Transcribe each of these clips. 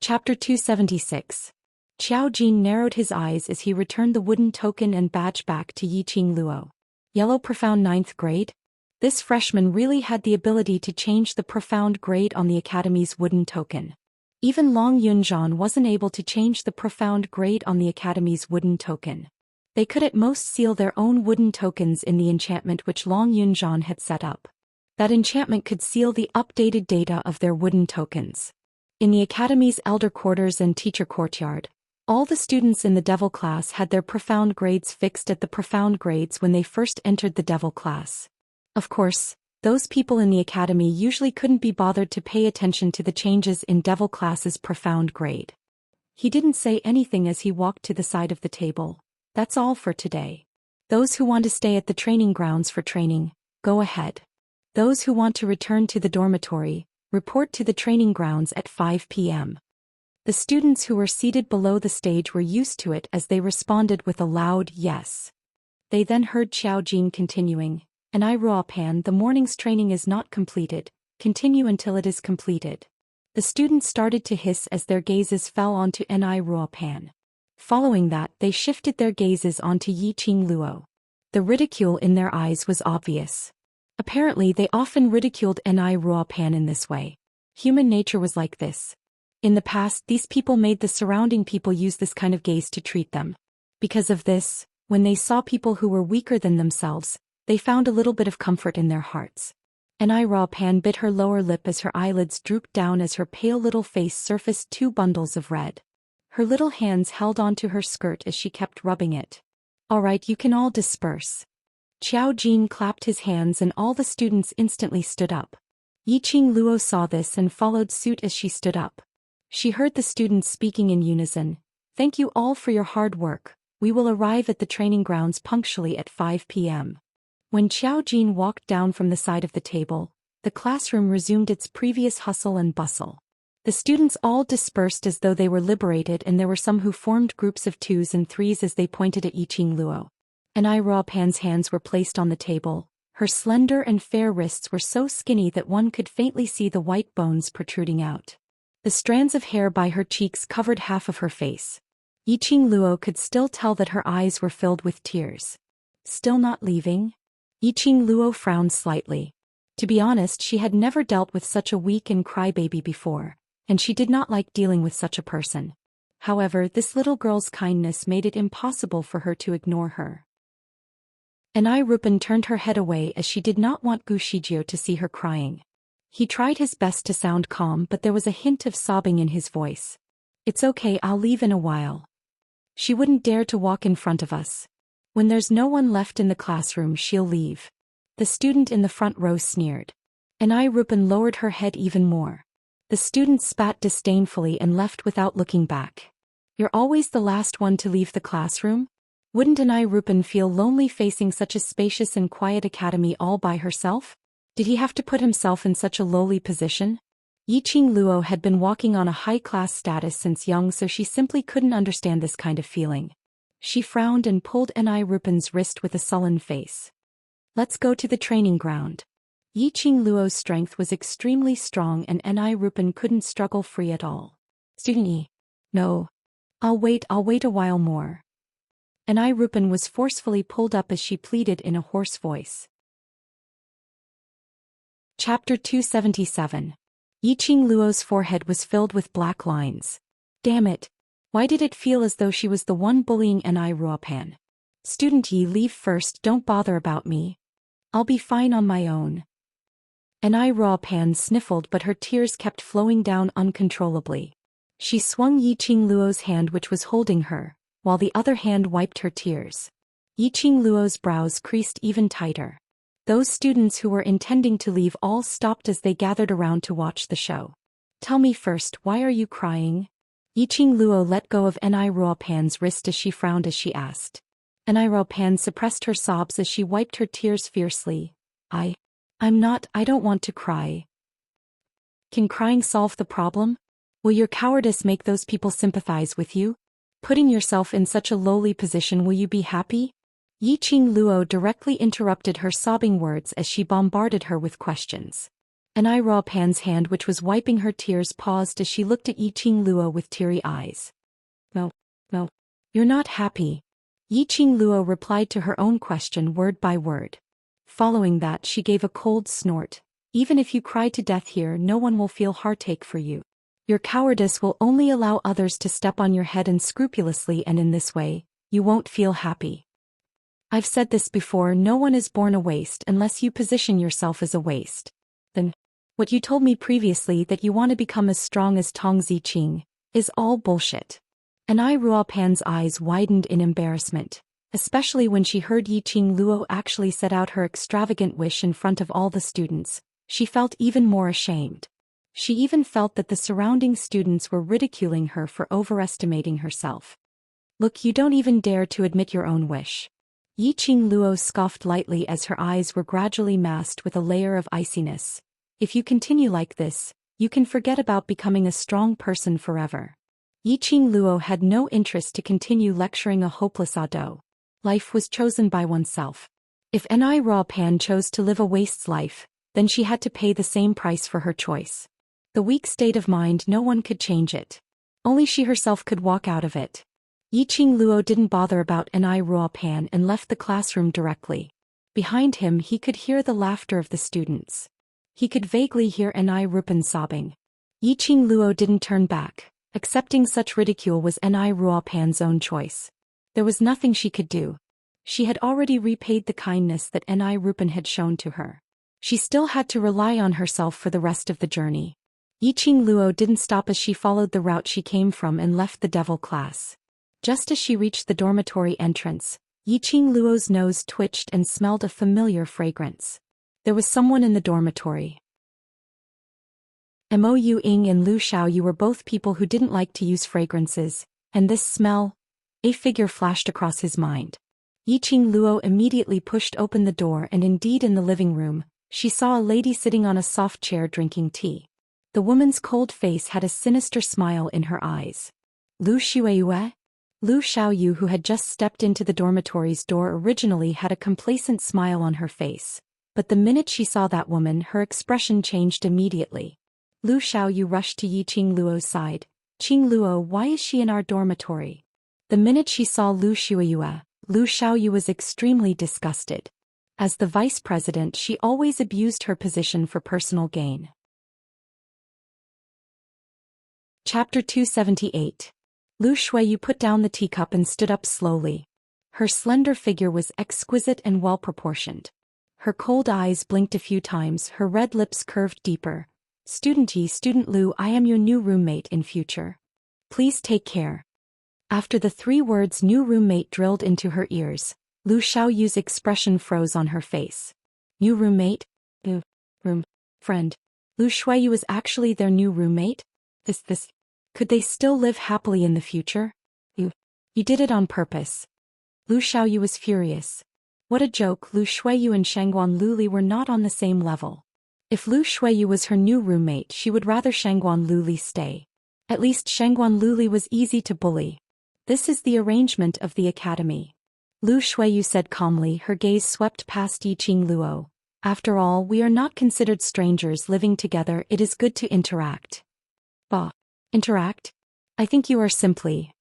Chapter 276. Xiao Jin narrowed his eyes as he returned the wooden token and badge back to Yiqing Luo. Yellow Profound 9th grade? This freshman really had the ability to change the profound grade on the Academy's wooden token. Even Long Yunzhan wasn't able to change the profound grade on the Academy's wooden token. They could at most seal their own wooden tokens in the enchantment which Long Yunzhan had set up. That enchantment could seal the updated data of their wooden tokens. In the Academy's elder quarters and teacher courtyard, all the students in the Devil class had their profound grades fixed at the profound grades when they first entered the Devil class. Of course, those people in the Academy usually couldn't be bothered to pay attention to the changes in Devil class's profound grade. He didn't say anything as he walked to the side of the table. That's all for today. Those who want to stay at the training grounds for training, go ahead. Those who want to return to the dormitory, report to the training grounds at 5 p.m. The students who were seated below the stage were used to it as they responded with a loud yes. They then heard Xiao Jin continuing, "And I Ruopan, the morning's training is not completed, continue until it is completed." The students started to hiss as their gazes fell onto Ni Ruopan. Following that, they shifted their gazes onto Yiqing Luo. The ridicule in their eyes was obvious. Apparently they often ridiculed Ni Ruopan in this way. Human nature was like this. In the past, these people made the surrounding people use this kind of gaze to treat them. Because of this, when they saw people who were weaker than themselves, they found a little bit of comfort in their hearts. Ni Ruopan bit her lower lip as her eyelids drooped down as her pale little face surfaced 2 bundles of red. Her little hands held onto her skirt as she kept rubbing it. "All right, you can all disperse." Xiao Jin clapped his hands and all the students instantly stood up. Yiqing Luo saw this and followed suit as she stood up. She heard the students speaking in unison, "Thank you all for your hard work. We will arrive at the training grounds punctually at 5 p.m. When Xiao Jin walked down from the side of the table, the classroom resumed its previous hustle and bustle. The students all dispersed as though they were liberated, and there were some who formed groups of 2s and 3s as they pointed at Yiqing Luo. Ni Ruopan's hands were placed on the table. Her slender and fair wrists were so skinny that one could faintly see the white bones protruding out. The strands of hair by her cheeks covered half of her face. Yiqing Luo could still tell that her eyes were filled with tears. Still not leaving? Yiqing Luo frowned slightly. To be honest, she had never dealt with such a weak and crybaby before, and she did not like dealing with such a person. However, this little girl's kindness made it impossible for her to ignore her. Ni Ruopan turned her head away as she did not want Gu Shijio to see her crying. He tried his best to sound calm, but there was a hint of sobbing in his voice. "It's okay, I'll leave in a while. She wouldn't dare to walk in front of us. When there's no one left in the classroom, she'll leave." The student in the front row sneered. Ni Ruopan lowered her head even more. The student spat disdainfully and left without looking back. "You're always the last one to leave the classroom? Wouldn't Ni Ruopan feel lonely facing such a spacious and quiet academy all by herself? Did he have to put himself in such a lowly position?" Yiqing Luo had been walking on a high-class status since young, so she simply couldn't understand this kind of feeling. She frowned and pulled Ni Ruopan's wrist with a sullen face. "Let's go to the training ground." Yiqing Luo's strength was extremely strong and Ni Ruopan couldn't struggle free at all. "Student E. No. I'll wait a while more." Ni Ruopan was forcefully pulled up as she pleaded in a hoarse voice. Chapter 277. Yiqing Luo's forehead was filled with black lines. Damn it. Why did it feel as though she was the one bullying Ni Ruopan? "Student Yi, leave first, don't bother about me. I'll be fine on my own." Ni Ruopan sniffled, but her tears kept flowing down uncontrollably. She swung Yiqing Luo's hand which was holding her, while the other hand wiped her tears. Yiqing Luo's brows creased even tighter. Those students who were intending to leave all stopped as they gathered around to watch the show. "Tell me first, why are you crying?" Yiqing Luo let go of Ni Ruopan's wrist as she frowned as she asked. Ni Ruopan suppressed her sobs as she wiped her tears fiercely. I don't want to cry." "Can crying solve the problem? Will your cowardice make those people sympathize with you? Putting yourself in such a lowly position, will you be happy?" Yiqing Luo directly interrupted her sobbing words as she bombarded her with questions. Enai Ruopan's hand, which was wiping her tears, paused as she looked at Yiqing Luo with teary eyes. No, no. You're not happy. Yiqing Luo replied to her own question word by word. Following that, she gave a cold snort. Even if you cry to death here, no one will feel heartache for you. Your cowardice will only allow others to step on your head unscrupulously, and in this way, you won't feel happy. I've said this before, no one is born a waste unless you position yourself as a waste. Then, what you told me previously that you want to become as strong as Tong Ziqing is all bullshit. Enai Ruopan's eyes widened in embarrassment, especially when she heard Yiqing Luo actually set out her extravagant wish in front of all the students. She felt even more ashamed. She even felt that the surrounding students were ridiculing her for overestimating herself. Look, you don't even dare to admit your own wish. Yiqing Luo scoffed lightly as her eyes were gradually masked with a layer of iciness. If you continue like this, you can forget about becoming a strong person forever. Yiqing Luo had no interest to continue lecturing a hopeless ado. Life was chosen by oneself. If Enai Ruopan chose to live a waste's life, then she had to pay the same price for her choice. The weak state of mind, no one could change it. Only she herself could walk out of it. Yiqing Luo didn't bother about Enai Ruopan and left the classroom directly. Behind him, he could hear the laughter of the students. He could vaguely hear Enai Ruopan sobbing. Yiqing Luo didn't turn back. Accepting such ridicule was Enai Ruopan's own choice. There was nothing she could do. She had already repaid the kindness that Enai Ruopan had shown to her. She still had to rely on herself for the rest of the journey. Yiqing Luo didn't stop as she followed the route she came from and left the devil class. Just as she reached the dormitory entrance, Yiqing Luo's nose twitched and smelled a familiar fragrance. There was someone in the dormitory. Mo Ying and Lu Xiaoyu were both people who didn't like to use fragrances, and this smell? A figure flashed across his mind. Yiqing Luo immediately pushed open the door, and indeed in the living room, she saw a lady sitting on a soft chair drinking tea. The woman's cold face had a sinister smile in her eyes. Lu Xiaoyu? Lu Xiaoyu, who had just stepped into the dormitory's door, originally had a complacent smile on her face. But the minute she saw that woman, her expression changed immediately. Lu Xiaoyu rushed to Yiqing Luo's side. "Qing Luo, why is she in our dormitory?" The minute she saw Lu Xiaoyu was extremely disgusted. As the vice president, she always abused her position for personal gain. Chapter 278. Lu Xiaoyu put down the teacup and stood up slowly. Her slender figure was exquisite and well-proportioned. Her cold eyes blinked a few times, her red lips curved deeper. Student Lu, I am your new roommate in future. Please take care." After the 3 words new roommate drilled into her ears, Lu Xiaoyu's expression froze on her face. New roommate? Room friend. Lu Xiaoyu was actually their new roommate? This. Could they still live happily in the future? You did it on purpose. Lu Xiaoyu was furious. What a joke, Lu Xiaoyu and Shangguan Luli were not on the same level. If Lu Xiaoyu was her new roommate, she would rather Shangguan Luli stay. At least Shangguan Luli was easy to bully. This is the arrangement of the academy. Lu Xiaoyu said calmly, her gaze swept past Yiqing Luo. After all, we are not considered strangers living together, it is good to interact. Bah. Interact? I think you are simply...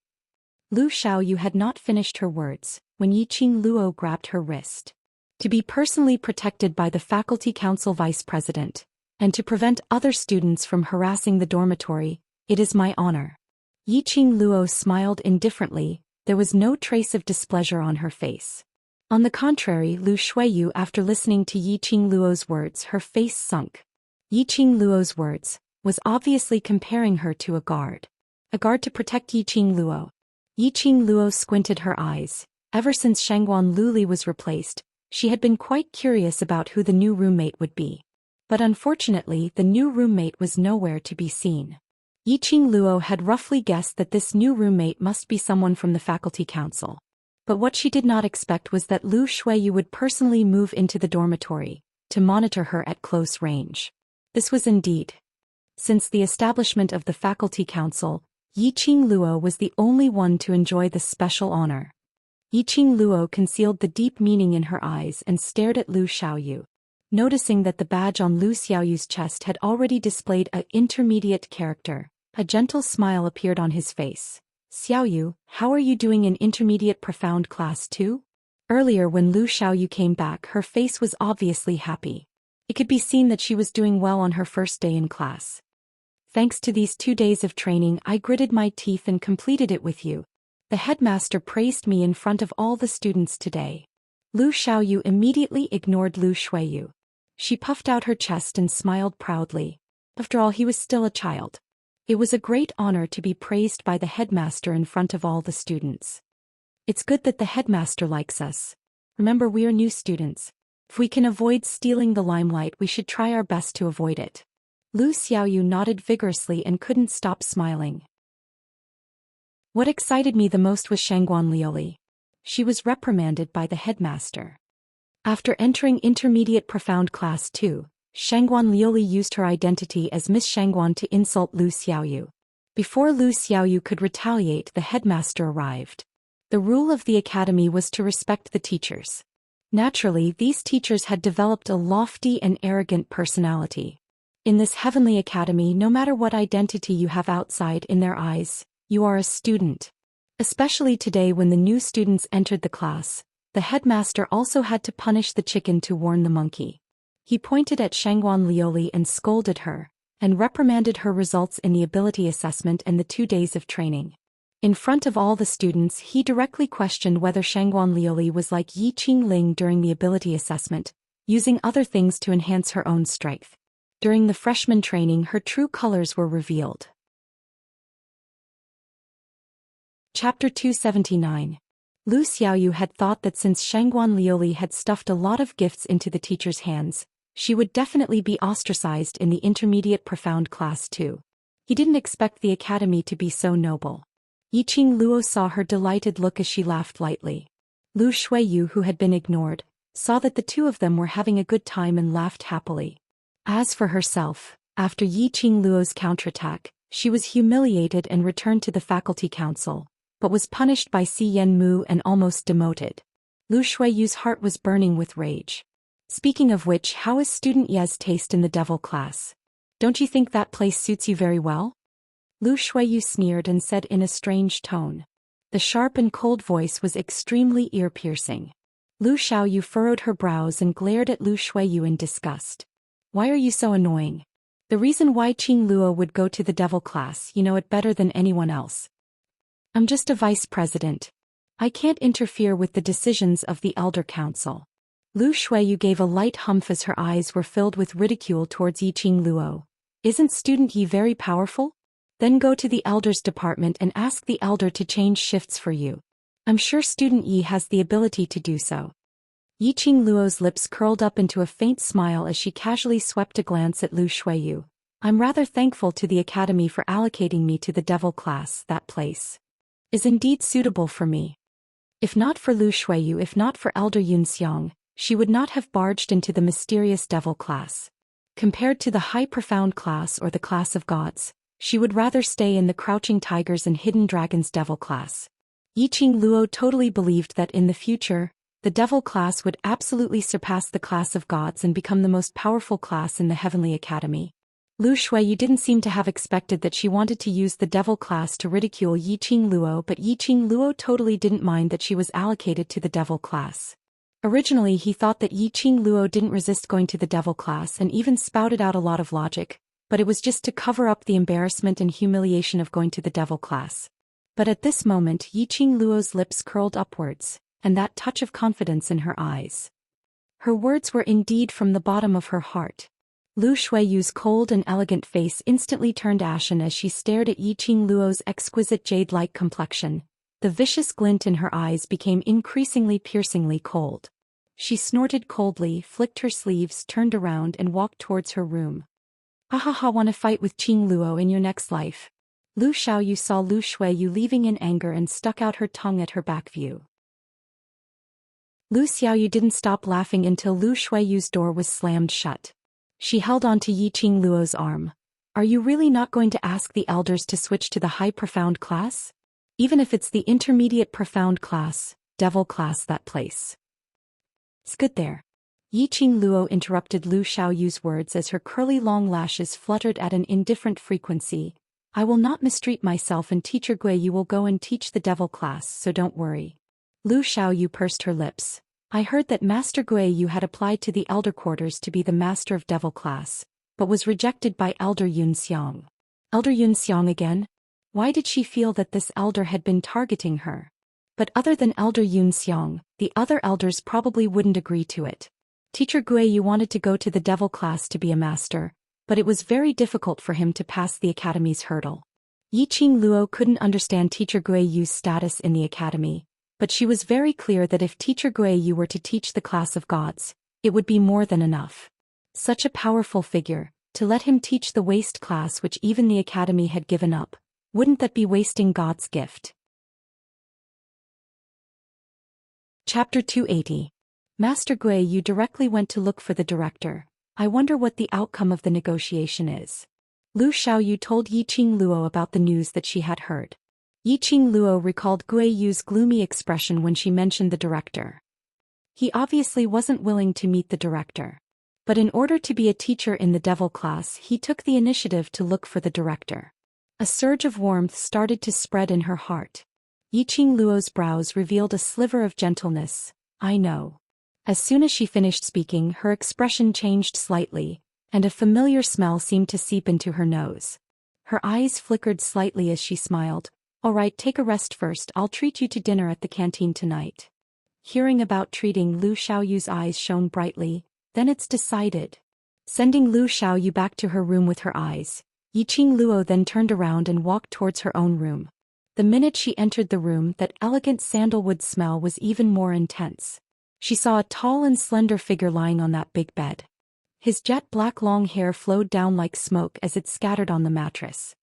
Lu Xiaoyu had not finished her words when Yiqing Luo grabbed her wrist. To be personally protected by the faculty council vice president, and to prevent other students from harassing the dormitory, it is my honor. Yiqing Luo smiled indifferently, there was no trace of displeasure on her face. On the contrary, Lu Xiaoyu, after listening to Yiqing Luo's words, her face sunk. Yiqing Luo's words was obviously comparing her to a guard. A guard to protect Yiqing Luo. Yiqing Luo squinted her eyes. Ever since Shangguan Luli was replaced, she had been quite curious about who the new roommate would be. But unfortunately, the new roommate was nowhere to be seen. Yiqing Luo had roughly guessed that this new roommate must be someone from the faculty council. But what she did not expect was that Lu Xiaoyu would personally move into the dormitory to monitor her at close range. This was indeed. Since the establishment of the faculty council, Yiqing Luo was the only one to enjoy this special honor. Yiqing Luo concealed the deep meaning in her eyes and stared at Lu Xiaoyu. Noticing that the badge on Lu Xiaoyu's chest had already displayed an intermediate character, a gentle smile appeared on his face. Xiaoyu, how are you doing in intermediate profound class 2? Earlier when Lu Xiaoyu came back, her face was obviously happy. It could be seen that she was doing well on her first day in class. Thanks to these 2 days of training, I gritted my teeth and completed it with you. The headmaster praised me in front of all the students today. Lu Xiaoyu immediately ignored Lu Shuiyu. She puffed out her chest and smiled proudly. After all, he was still a child. It was a great honor to be praised by the headmaster in front of all the students. It's good that the headmaster likes us. Remember, we are new students. If we can avoid stealing the limelight, we should try our best to avoid it. Lu Xiaoyu nodded vigorously and couldn't stop smiling. What excited me the most was Shangguan Lioli. She was reprimanded by the headmaster. After entering intermediate profound class 2, Shangguan Lioli used her identity as Miss Shangguan to insult Lu Xiaoyu. Before Lu Xiaoyu could retaliate, the headmaster arrived. The rule of the academy was to respect the teachers. Naturally, these teachers had developed a lofty and arrogant personality. In this heavenly academy, no matter what identity you have outside in their eyes, you are a student. Especially today when the new students entered the class, the headmaster also had to punish the chicken to warn the monkey. He pointed at Shangguan Lioli and scolded her, and reprimanded her results in the ability assessment and the 2 days of training. In front of all the students, he directly questioned whether Shangguan Lioli was like Yi Qingling during the ability assessment, using other things to enhance her own strength. During the freshman training, her true colors were revealed. Chapter 279. Lu Xiaoyu had thought that since Shangguan Lioli had stuffed a lot of gifts into the teacher's hands, she would definitely be ostracized in the intermediate profound class 2. He didn't expect the academy to be so noble. Yiqing Luo saw her delighted look as she laughed lightly. Lu Shuiyu, who had been ignored, saw that the two of them were having a good time and laughed happily. As for herself, after Yiqing Luo's counterattack, she was humiliated and returned to the faculty council, but was punished by Si Yenmu and almost demoted. Lu Shuiyu's heart was burning with rage. Speaking of which, how is student Ye's taste in the devil class? Don't you think that place suits you very well? Lu Shuiyu sneered and said in a strange tone. The sharp and cold voice was extremely ear-piercing. Lu Xiaoyu furrowed her brows and glared at Lu Shuiyu in disgust. Why are you so annoying? The reason why Qing Luo would go to the devil class, you know it better than anyone else. I'm just a vice president. I can't interfere with the decisions of the elder council. Lu Shuiyu gave a light humph as her eyes were filled with ridicule towards Yiqing Luo. Isn't student Yi very powerful? Then go to the elders department and ask the elder to change shifts for you. I'm sure student Yi has the ability to do so. Yiqing Luo's lips curled up into a faint smile as she casually swept a glance at Lu Shuiyu. I'm rather thankful to the academy for allocating me to the devil class. That place is indeed suitable for me. If not for Lu Shuiyu, if not for Elder Yunxiang, she would not have barged into the mysterious devil class. Compared to the high profound class or the class of gods, she would rather stay in the crouching tigers and hidden dragons devil class. Yiqing Luo totally believed that in the future, the devil class would absolutely surpass the class of gods and become the most powerful class in the heavenly academy. Lu Shuiyu didn't seem to have expected that she wanted to use the devil class to ridicule Yiqing Luo, but Yiqing Luo totally didn't mind that she was allocated to the devil class. Originally he thought that Yiqing Luo didn't resist going to the devil class and even spouted out a lot of logic, but it was just to cover up the embarrassment and humiliation of going to the devil class. But at this moment Yiqing Luo's lips curled upwards, and that touch of confidence in her eyes. Her words were indeed from the bottom of her heart. Lu Shuiyu's cold and elegant face instantly turned ashen as she stared at Yiqing Luo's exquisite jade-like complexion. The vicious glint in her eyes became increasingly piercingly cold. She snorted coldly, flicked her sleeves, turned around and walked towards her room. Ahaha, wanna fight with Qing Luo in your next life? Lu Xiaoyu saw Lu Shuiyu leaving in anger and stuck out her tongue at her back view. Lu Xiaoyu didn't stop laughing until Lu Shuiyu's door was slammed shut. She held on to Yiqing Luo's arm. Are you really not going to ask the elders to switch to the high profound class? Even if it's the intermediate profound class, devil class, that place. It's good there. Yiqing Luo interrupted Lu Xiaoyu's words as her curly long lashes fluttered at an indifferent frequency. I will not mistreat myself, and Teacher Guiyu will go and teach the devil class, so don't worry. Lu Xiaoyu pursed her lips. I heard that Master Guiyu had applied to the elder quarters to be the master of devil class, but was rejected by Elder Yunxiang. Elder Yunxiang again? Why did she feel that this elder had been targeting her? But other than Elder Yunxiang, the other elders probably wouldn't agree to it. Teacher Guiyu wanted to go to the devil class to be a master, but it was very difficult for him to pass the academy's hurdle. Yiqing Luo couldn't understand Teacher Guiyu's status in the academy, but she was very clear that if Teacher Guiyu were to teach the class of gods, it would be more than enough. Such a powerful figure, to let him teach the waste class which even the academy had given up, wouldn't that be wasting God's gift? Chapter 280. Master Guiyu directly went to look for the director. I wonder what the outcome of the negotiation is. Lu Xiaoyu told Yiqing Luo about the news that she had heard. Yiqing Luo recalled Guiyu's gloomy expression when she mentioned the director. He obviously wasn't willing to meet the director. But in order to be a teacher in the devil class, he took the initiative to look for the director. A surge of warmth started to spread in her heart. Yiqing Luo's brows revealed a sliver of gentleness. I know. As soon as she finished speaking, her expression changed slightly, and a familiar smell seemed to seep into her nose. Her eyes flickered slightly as she smiled. All right, take a rest first. I'll treat you to dinner at the canteen tonight. Hearing about treating, Lu Xiaoyu's eyes shone brightly. Then it's decided. Sending Lu Xiaoyu back to her room with her eyes, Yiqing Luo then turned around and walked towards her own room. The minute she entered the room, that elegant sandalwood smell was even more intense. She saw a tall and slender figure lying on that big bed. His jet-black long hair flowed down like smoke as it scattered on the mattress.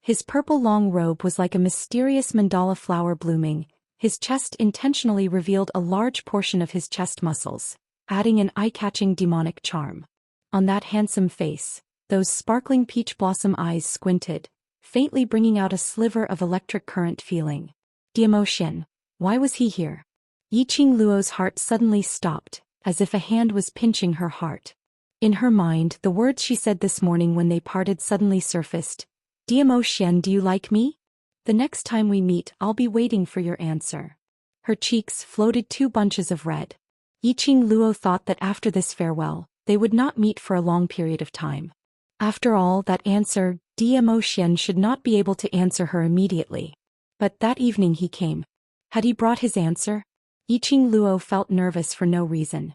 His purple long robe was like a mysterious mandala flower blooming. His chest intentionally revealed a large portion of his chest muscles, adding an eye-catching demonic charm. On that handsome face, those sparkling peach blossom eyes squinted, faintly bringing out a sliver of electric current feeling. Xian, why was he here? Yiqing Luo's heart suddenly stopped, as if a hand was pinching her heart. In her mind, the words she said this morning when they parted suddenly surfaced. Xian, do you like me? The next time we meet, I'll be waiting for your answer. Her cheeks floated two bunches of red. Yiqing Luo thought that after this farewell, they would not meet for a long period of time. After all, that answer, Xian should not be able to answer her immediately. But that evening he came. Had he brought his answer? Yiqing Luo felt nervous for no reason.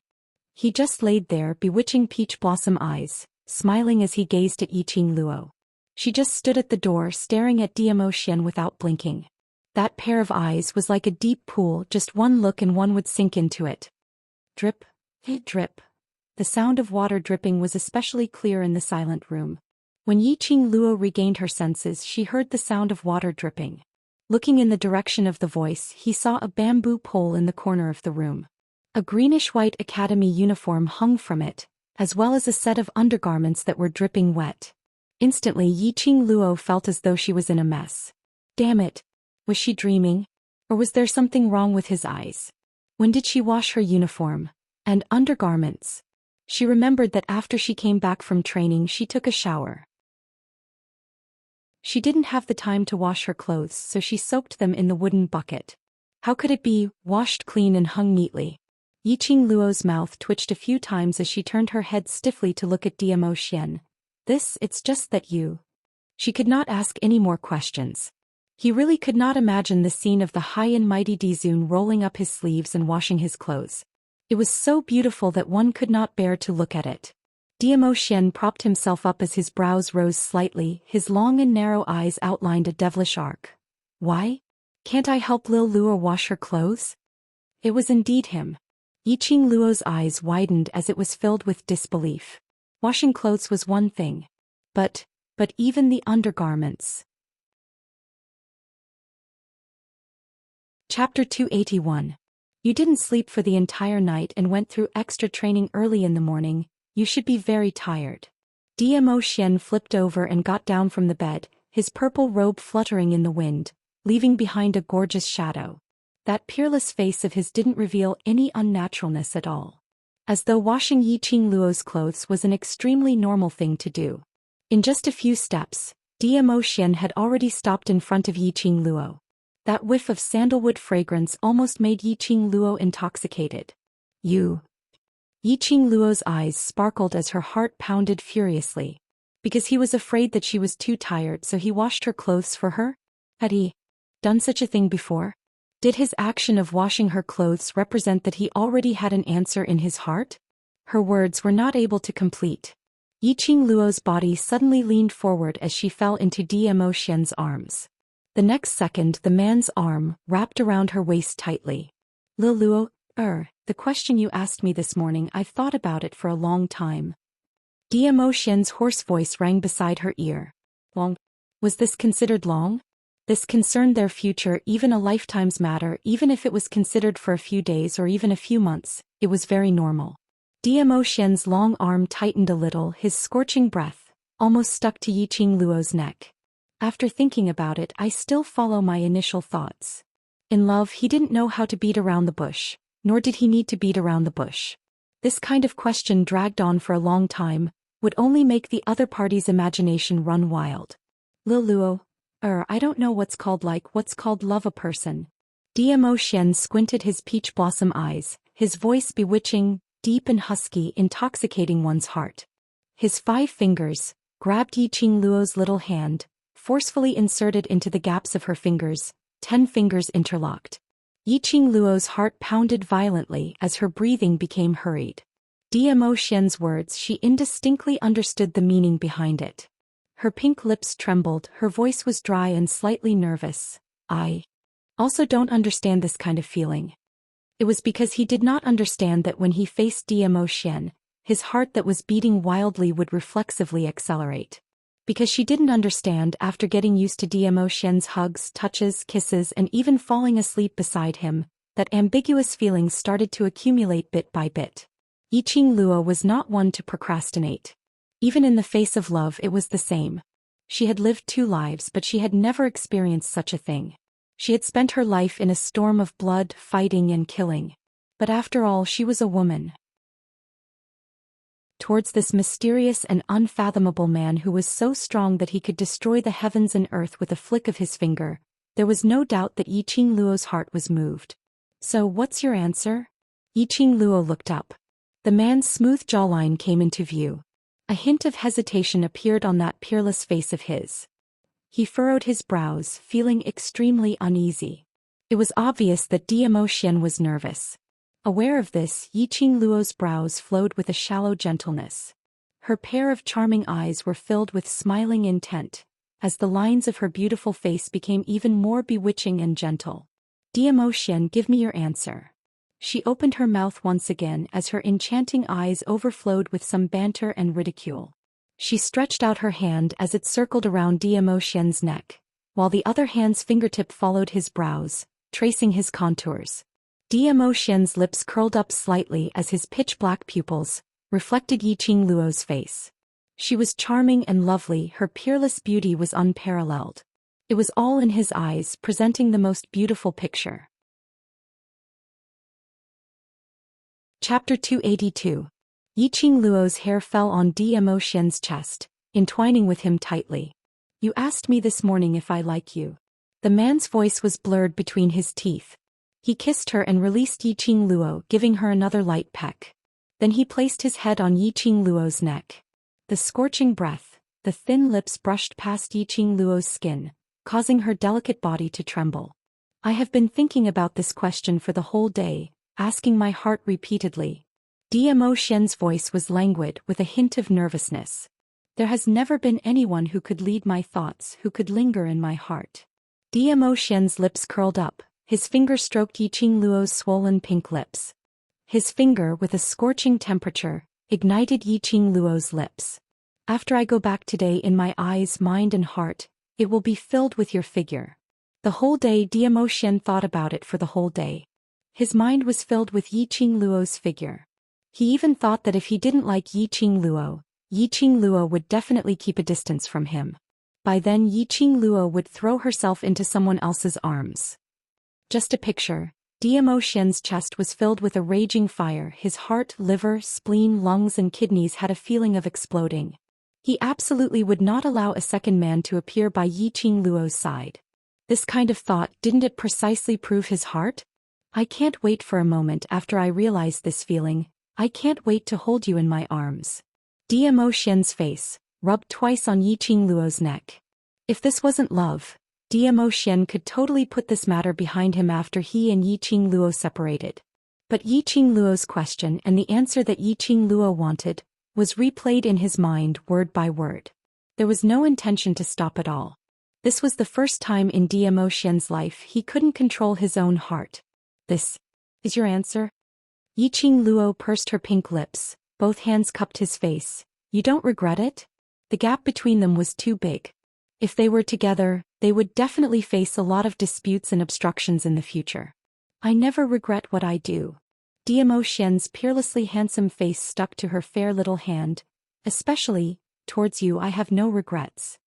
He just laid there, bewitching peach blossom eyes, smiling as he gazed at Yiqing Luo. She just stood at the door staring at Xian without blinking. That pair of eyes was like a deep pool, just one look and one would sink into it. Drip, drip. The sound of water dripping was especially clear in the silent room. When Yiqing Luo regained her senses, she heard the sound of water dripping. Looking in the direction of the voice, he saw a bamboo pole in the corner of the room. A greenish-white academy uniform hung from it, as well as a set of undergarments that were dripping wet. Instantly, Yiqing Luo felt as though she was in a mess. Damn it! Was she dreaming? Or was there something wrong with his eyes? When did she wash her uniform? And undergarments? She remembered that after she came back from training, she took a shower. She didn't have the time to wash her clothes, so she soaked them in the wooden bucket. How could it be, washed clean and hung neatly? Yiqing Luo's mouth twitched a few times as she turned her head stiffly to look at Xian. It's just that you. She could not ask any more questions. He really could not imagine the scene of the high and mighty Dizun rolling up his sleeves and washing his clothes. It was so beautiful that one could not bear to look at it. Xian propped himself up as his brows rose slightly, his long and narrow eyes outlined a devilish arc. Why? Can't I help Lil Luo wash her clothes? It was indeed him. Yiqing Luo's eyes widened as it was filled with disbelief. Washing clothes was one thing. But even the undergarments. Chapter 281. You didn't sleep for the entire night and went through extra training early in the morning. You should be very tired. Xian flipped over and got down from the bed, his purple robe fluttering in the wind, leaving behind a gorgeous shadow. That peerless face of his didn't reveal any unnaturalness at all. as though washing Yiqing Luo's clothes was an extremely normal thing to do. In just a few steps, Zhou Xian had already stopped in front of Yiqing Luo. That whiff of sandalwood fragrance almost made Yiqing Luo intoxicated. You. Yiqing Luo's eyes sparkled as her heart pounded furiously. Because he was afraid that she was too tired, so he washed her clothes for her? Had he done such a thing before? Did his action of washing her clothes represent that he already had an answer in his heart? Her words were not able to complete. Yiqing Luo's body suddenly leaned forward as she fell into Zhou Xian's arms. The next second the man's arm wrapped around her waist tightly. Luo, the question you asked me this morning, I've thought about it for a long time. Zhou Xian's hoarse voice rang beside her ear. Long? Was this considered long? This concerned their future, even a lifetime's matter. Even if it was considered for a few days or even a few months, it was very normal. Zhou Xian's long arm tightened a little, his scorching breath almost stuck to Yiqing Luo's neck. After thinking about it, I still follow my initial thoughts. In love, he didn't know how to beat around the bush, nor did he need to beat around the bush. This kind of question dragged on for a long time, would only make the other party's imagination run wild. Luo, I don't know what's called love a person. Zhou Xian squinted his peach blossom eyes, his voice bewitching, deep and husky, intoxicating one's heart. His 5 fingers grabbed Yiqing Luo's little hand, forcefully inserted into the gaps of her fingers, 10 fingers interlocked. Yiqing Luo's heart pounded violently as her breathing became hurried. Zhou Xian's words, she indistinctly understood the meaning behind it. Her pink lips trembled, her voice was dry and slightly nervous. I also don't understand this kind of feeling. It was because he did not understand that when he faced Zhou Xian, his heart that was beating wildly would reflexively accelerate. Because she didn't understand, after getting used to Zhou Xian's hugs, touches, kisses, and even falling asleep beside him, that ambiguous feelings started to accumulate bit by bit. Yiqing Luo was not one to procrastinate. Even in the face of love it was the same. She had lived 2 lives, but she had never experienced such a thing. She had spent her life in a storm of blood, fighting and killing. But after all, she was a woman. Towards this mysterious and unfathomable man who was so strong that he could destroy the heavens and earth with a flick of his finger, there was no doubt that Yiqing Luo's heart was moved. So what's your answer? Yiqing Luo looked up. The man's smooth jawline came into view. A hint of hesitation appeared on that peerless face of his. He furrowed his brows, feeling extremely uneasy. It was obvious that Zhou Xian was nervous. Aware of this, Yiqing Luo's brows flowed with a shallow gentleness. Her pair of charming eyes were filled with smiling intent, as the lines of her beautiful face became even more bewitching and gentle. Zhou Xian, give me your answer. She opened her mouth once again as her enchanting eyes overflowed with some banter and ridicule. She stretched out her hand as it circled around Zhou Xian's neck, while the other hand's fingertip followed his brows, tracing his contours. Zhou Xian's lips curled up slightly as his pitch-black pupils reflected Yiqing Luo's face. She was charming and lovely, her peerless beauty was unparalleled. It was all in his eyes, presenting the most beautiful picture. Chapter 282. Yiqing Luo's hair fell on Zhou Xian's chest, entwining with him tightly. You asked me this morning if I like you. The man's voice was blurred between his teeth. He kissed her and released Yiqing Luo, giving her another light peck. Then he placed his head on Yiqing Luo's neck. The scorching breath, the thin lips brushed past Yiqing Luo's skin, causing her delicate body to tremble. I have been thinking about this question for the whole day, asking my heart repeatedly. Zhou Xian's voice was languid with a hint of nervousness. There has never been anyone who could lead my thoughts, who could linger in my heart. Zhou Xian's lips curled up, his finger stroked Yiqing Luo's swollen pink lips. His finger, with a scorching temperature, ignited Yiqing Luo's lips. After I go back today, in my eyes, mind and heart, it will be filled with your figure. The whole day Zhou Xian thought about it for the whole day. His mind was filled with Yiqing Luo's figure. He even thought that if he didn't like Yiqing Luo would definitely keep a distance from him. By then Yiqing Luo would throw herself into someone else's arms. Just a picture. Xian's chest was filled with a raging fire. His heart, liver, spleen, lungs and kidneys had a feeling of exploding. He absolutely would not allow a second man to appear by Yiqing Luo's side. This kind of thought, didn't it precisely prove his heart? I can't wait for a moment after I realize this feeling. I can't wait to hold you in my arms. Xian's face rubbed twice on Yiqing Luo's neck. If this wasn't love, Xian could totally put this matter behind him after he and Yiqing Luo separated. But Yiqing Luo's question and the answer that Yiqing Luo wanted was replayed in his mind word by word. There was no intention to stop at all. This was the first time in Xian's life he couldn't control his own heart. This is your answer? Yiqing Luo pursed her pink lips, both hands cupped his face. You don't regret it? The gap between them was too big. If they were together, they would definitely face a lot of disputes and obstructions in the future. I never regret what I do. Xian's peerlessly handsome face stuck to her fair little hand. Especially, towards you I have no regrets.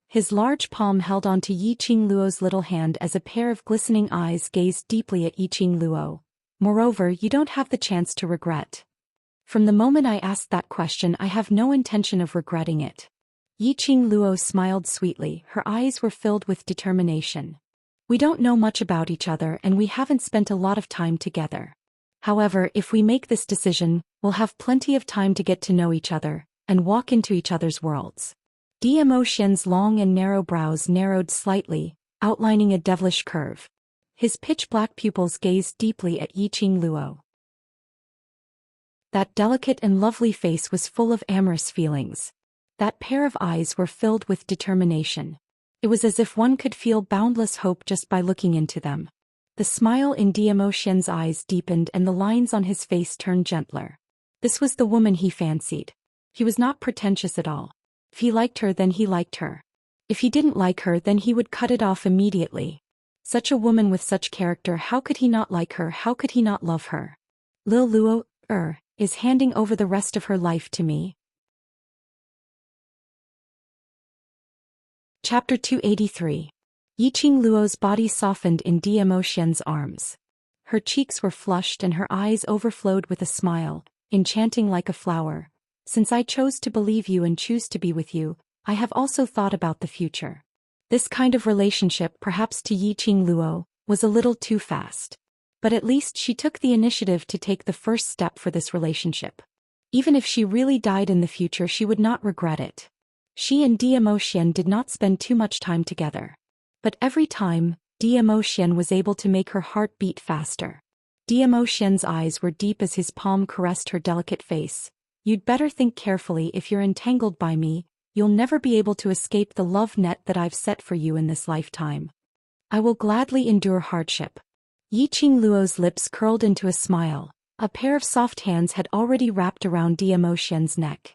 His large palm held onto Yiqing Luo's little hand as a pair of glistening eyes gazed deeply at Yiqing Luo. Moreover, you don't have the chance to regret. From the moment I asked that question I have no intention of regretting it. Yiqing Luo smiled sweetly, her eyes were filled with determination. We don't know much about each other and we haven't spent a lot of time together. However, if we make this decision, we'll have plenty of time to get to know each other, and walk into each other's worlds. Xian's long and narrow brows narrowed slightly, outlining a devilish curve. His pitch-black pupils gazed deeply at Yiqing Luo. That delicate and lovely face was full of amorous feelings. That pair of eyes were filled with determination. It was as if one could feel boundless hope just by looking into them. The smile in Xian's eyes deepened and the lines on his face turned gentler. This was the woman he fancied. He was not pretentious at all. If he liked her, then he liked her. If he didn't like her, then he would cut it off immediately. Such a woman with such character, how could he not like her? How could he not love her? Lil Luo, is handing over the rest of her life to me. Chapter 283. Yiqing Luo's body softened in Xian's arms. Her cheeks were flushed and her eyes overflowed with a smile, enchanting like a flower. Since I chose to believe you and choose to be with you, I have also thought about the future. This kind of relationship, perhaps to Yiqing Luo, was a little too fast. But at least she took the initiative to take the first step for this relationship. Even if she really died in the future, she would not regret it. She and Xian did not spend too much time together. But every time, Xian was able to make her heart beat faster. Xian's eyes were deep as his palm caressed her delicate face. You'd better think carefully. If you're entangled by me, you'll never be able to escape the love net that I've set for you in this lifetime. I will gladly endure hardship. Yiqing Luo's lips curled into a smile. A pair of soft hands had already wrapped around Xian's neck.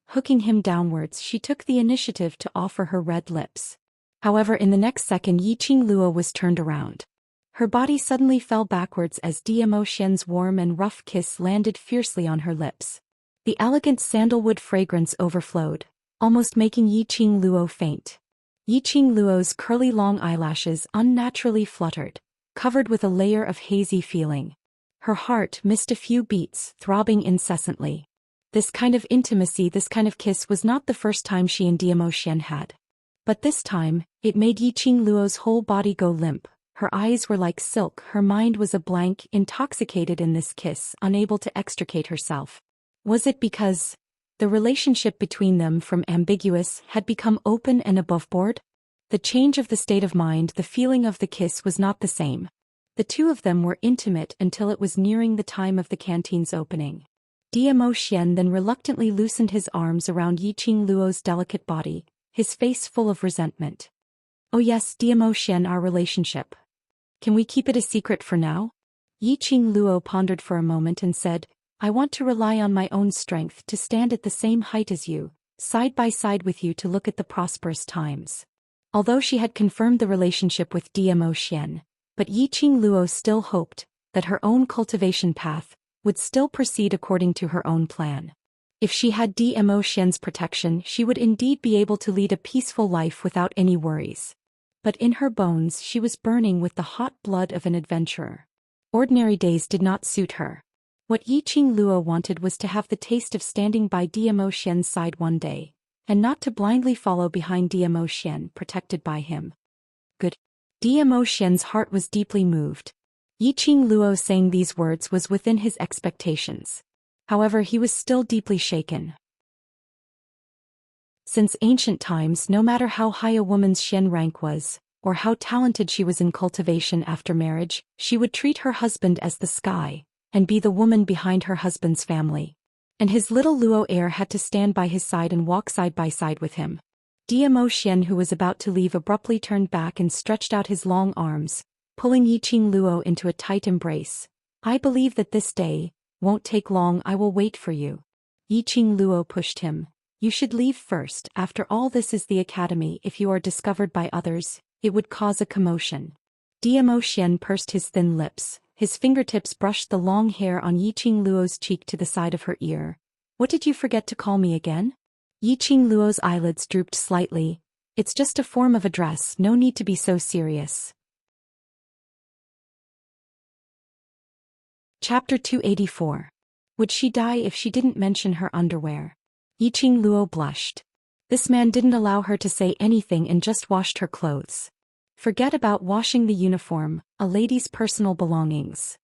Hooking him downwards, she took the initiative to offer her red lips. However, in the next second Yiqing Luo was turned around. Her body suddenly fell backwards as Xian's warm and rough kiss landed fiercely on her lips. The elegant sandalwood fragrance overflowed, almost making Yiqing Luo faint. Yiqing Luo's curly long eyelashes unnaturally fluttered, covered with a layer of hazy feeling. Her heart missed a few beats, throbbing incessantly. This kind of intimacy, this kind of kiss was not the first time she and Xian had. But this time, it made Yiqing Luo's whole body go limp. Her eyes were like silk, her mind was a blank, intoxicated in this kiss, unable to extricate herself. Was it because the relationship between them, from ambiguous, had become open and aboveboard? The change of the state of mind, the feeling of the kiss was not the same. The two of them were intimate until it was nearing the time of the canteen's opening. Xian then reluctantly loosened his arms around Yiqing Luo's delicate body, his face full of resentment. Oh yes, Xian, our relationship. Can we keep it a secret for now? Yiqing Luo pondered for a moment and said, I want to rely on my own strength to stand at the same height as you, side by side with you to look at the prosperous times. Although she had confirmed the relationship with Xian, but Yiqing Luo still hoped that her own cultivation path would still proceed according to her own plan. If she had Xian's protection, she would indeed be able to lead a peaceful life without any worries. But in her bones she was burning with the hot blood of an adventurer. Ordinary days did not suit her. What Yiqing Luo wanted was to have the taste of standing by Zhou Xian's side one day, and not to blindly follow behind Zhou Xian protected by him. Good. Zhou Xian's heart was deeply moved. Yiqing Luo saying these words was within his expectations. However, he was still deeply shaken. Since ancient times, no matter how high a woman's Xian rank was, or how talented she was in cultivation after marriage, she would treat her husband as the sky, and be the woman behind her husband's family. And his little Luo heir had to stand by his side and walk side by side with him. Zhou Xian, who was about to leave, abruptly turned back and stretched out his long arms, pulling Yiqing Luo into a tight embrace. I believe that this day won't take long. I will wait for you. Yiqing Luo pushed him. You should leave first. After all, this is the academy. If you are discovered by others, it would cause a commotion. Zhou Xian pursed his thin lips. His fingertips brushed the long hair on Yiqing Luo's cheek to the side of her ear. What did you forget to call me again? Yiqing Luo's eyelids drooped slightly. It's just a form of address, no need to be so serious. Chapter 284. Would she die if she didn't mention her underwear? Yiqing Luo blushed. This man didn't allow her to say anything and just washed her clothes. Forget about washing the uniform, a lady's personal belongings.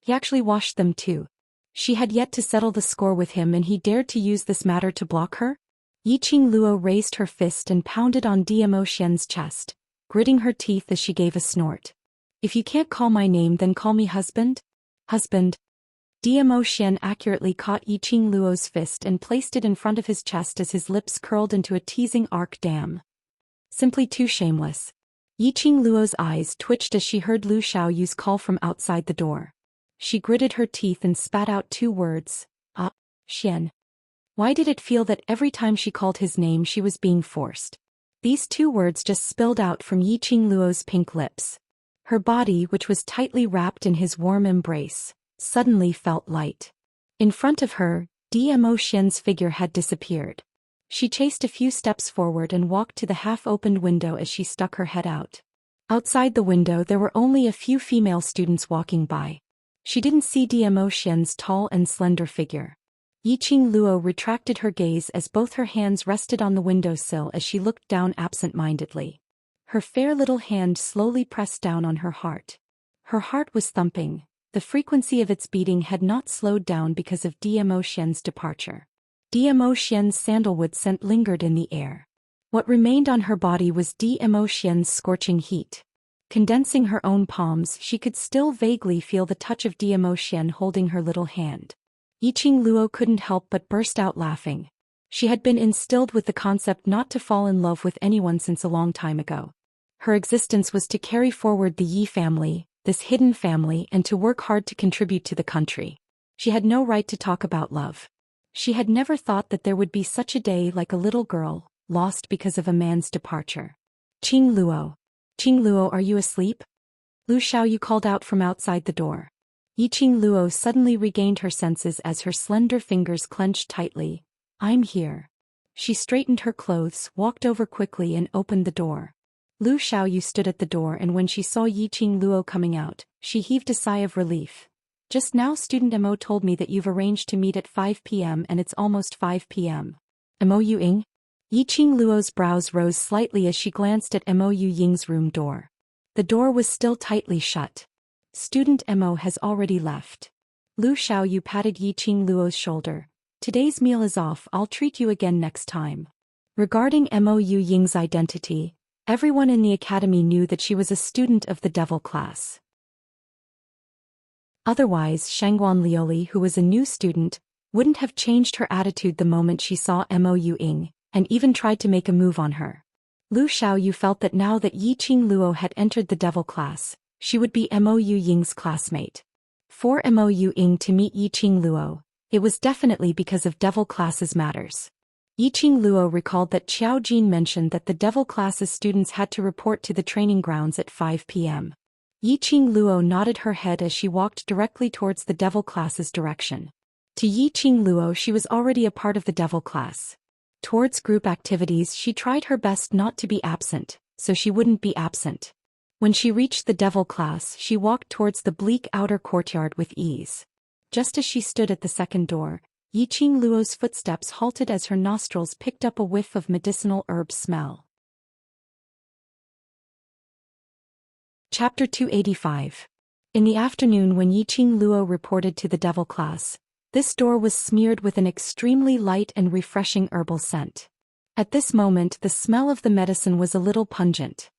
He actually washed them too. She had yet to settle the score with him, and he dared to use this matter to block her? Yiqing Luo raised her fist and pounded on Zhou Xian's chest, gritting her teeth as she gave a snort. If you can't call my name, then call me husband? Husband. Zhou Xian accurately caught Yiqing Luo's fist and placed it in front of his chest as his lips curled into a teasing arc. Damn. Simply too shameless. Yiqing Luo's eyes twitched as she heard Lu Xiaoyu's call from outside the door. She gritted her teeth and spat out two words. Xian. Why did it feel that every time she called his name she was being forced? These two words just spilled out from Yiqing Luo's pink lips. Her body, which was tightly wrapped in his warm embrace, suddenly felt light. In front of her, Zhou Xian's figure had disappeared. She chased a few steps forward and walked to the half-opened window as she stuck her head out. Outside the window there were only a few female students walking by. She didn't see Zhou Xian's tall and slender figure. Yiqing Luo retracted her gaze as both her hands rested on the windowsill as she looked down absent-mindedly. Her fair little hand slowly pressed down on her heart. Her heart was thumping. The frequency of its beating had not slowed down because of Zhou Xian's departure. Zhou Xian's sandalwood scent lingered in the air. What remained on her body was Zhou Xian's scorching heat. Condensing her own palms, she could still vaguely feel the touch of Zhou Xian holding her little hand. Yiqing Luo couldn't help but burst out laughing. She had been instilled with the concept not to fall in love with anyone since a long time ago. Her existence was to carry forward the Yi family, this hidden family, and to work hard to contribute to the country. She had no right to talk about love. She had never thought that there would be such a day, like a little girl, lost because of a man's departure. Qing Luo. Qing Luo, are you asleep? Lu Xiaoyu called out from outside the door. Yiqing Luo suddenly regained her senses as her slender fingers clenched tightly. I'm here. She straightened her clothes, walked over quickly and opened the door. Lu Xiaoyu stood at the door, and when she saw Yiqing Luo coming out, she heaved a sigh of relief. Just now student Mo told me that you've arranged to meet at 5 p.m. and it's almost 5 p.m. Mo Ying? Yiqing Luo's brows rose slightly as she glanced at Mo Ying's room door. The door was still tightly shut. Student Mo has already left. Lu Xiaoyu patted Yiqing Luo's shoulder. Today's meal is off, I'll treat you again next time. Regarding Mo Ying's identity, everyone in the academy knew that she was a student of the devil class. Otherwise, Shangguan Lioli, who was a new student, wouldn't have changed her attitude the moment she saw Mo Ying, and even tried to make a move on her. Lu Xiaoyu felt that now that Yiqing Luo had entered the devil class, she would be Mo Ying's classmate. For Mo Ying to meet Yiqing Luo, it was definitely because of devil classes matters. Yiqing Luo recalled that Qiao Jin mentioned that the devil classes students had to report to the training grounds at 5 p.m. Yiqing Luo nodded her head as she walked directly towards the devil class's direction. To Yiqing Luo, she was already a part of the devil class. Towards group activities, she tried her best not to be absent, so she wouldn't be absent. When she reached the devil class, she walked towards the bleak outer courtyard with ease. Just as she stood at the second door, Yiqing Luo's footsteps halted as her nostrils picked up a whiff of medicinal herb smell. Chapter 285. In the afternoon when Yiqing Luo reported to the devil class, this door was smeared with an extremely light and refreshing herbal scent. At this moment the smell of the medicine was a little pungent.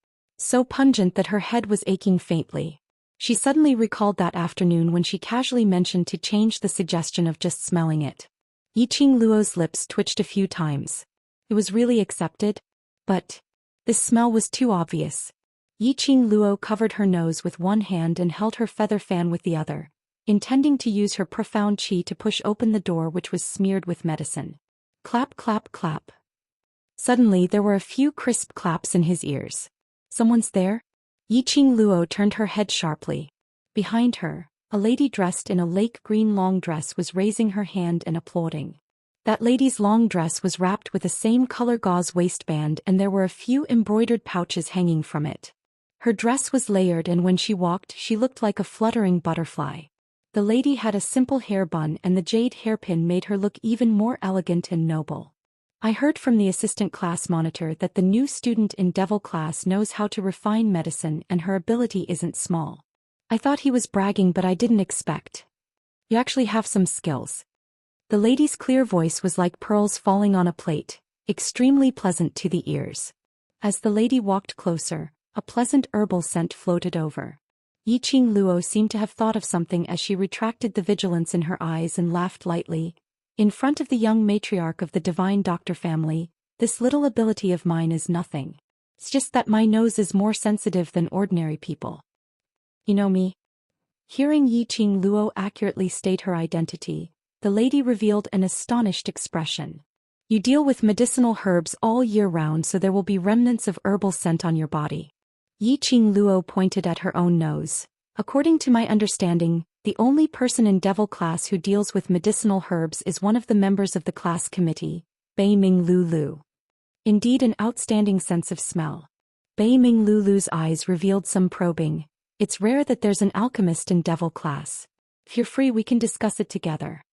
So pungent that her head was aching faintly. She suddenly recalled that afternoon when she casually mentioned to change the suggestion of just smelling it. Yiqing Luo's lips twitched a few times. It was really accepted? But this smell was too obvious. Yiqing Luo covered her nose with one hand and held her feather fan with the other, intending to use her profound qi to push open the door which was smeared with medicine. Clap, clap, clap. Suddenly there were a few crisp claps in his ears. Someone's there? Yiqing Luo turned her head sharply. Behind her, a lady dressed in a lake green long dress was raising her hand and applauding. That lady's long dress was wrapped with a same color gauze waistband and there were a few embroidered pouches hanging from it. Her dress was layered and when she walked she looked like a fluttering butterfly. The lady had a simple hair bun and the jade hairpin made her look even more elegant and noble. I heard from the assistant class monitor that the new student in devil class knows how to refine medicine and her ability isn't small. I thought he was bragging but I didn't expect. You actually have some skills. The lady's clear voice was like pearls falling on a plate, extremely pleasant to the ears. As the lady walked closer, a pleasant herbal scent floated over. Yiqing Luo seemed to have thought of something as she retracted the vigilance in her eyes and laughed lightly. In front of the young matriarch of the divine doctor family, this little ability of mine is nothing. It's just that my nose is more sensitive than ordinary people. You know me? Hearing Yiqing Luo accurately state her identity, the lady revealed an astonished expression. You deal with medicinal herbs all year round so there will be remnants of herbal scent on your body. Yiqing Luo pointed at her own nose. According to my understanding, the only person in devil class who deals with medicinal herbs is one of the members of the class committee, Bei Ming Lulu. Indeed an outstanding sense of smell. Bei Ming Lulu's eyes revealed some probing. It's rare that there's an alchemist in devil class. If you're free we can discuss it together.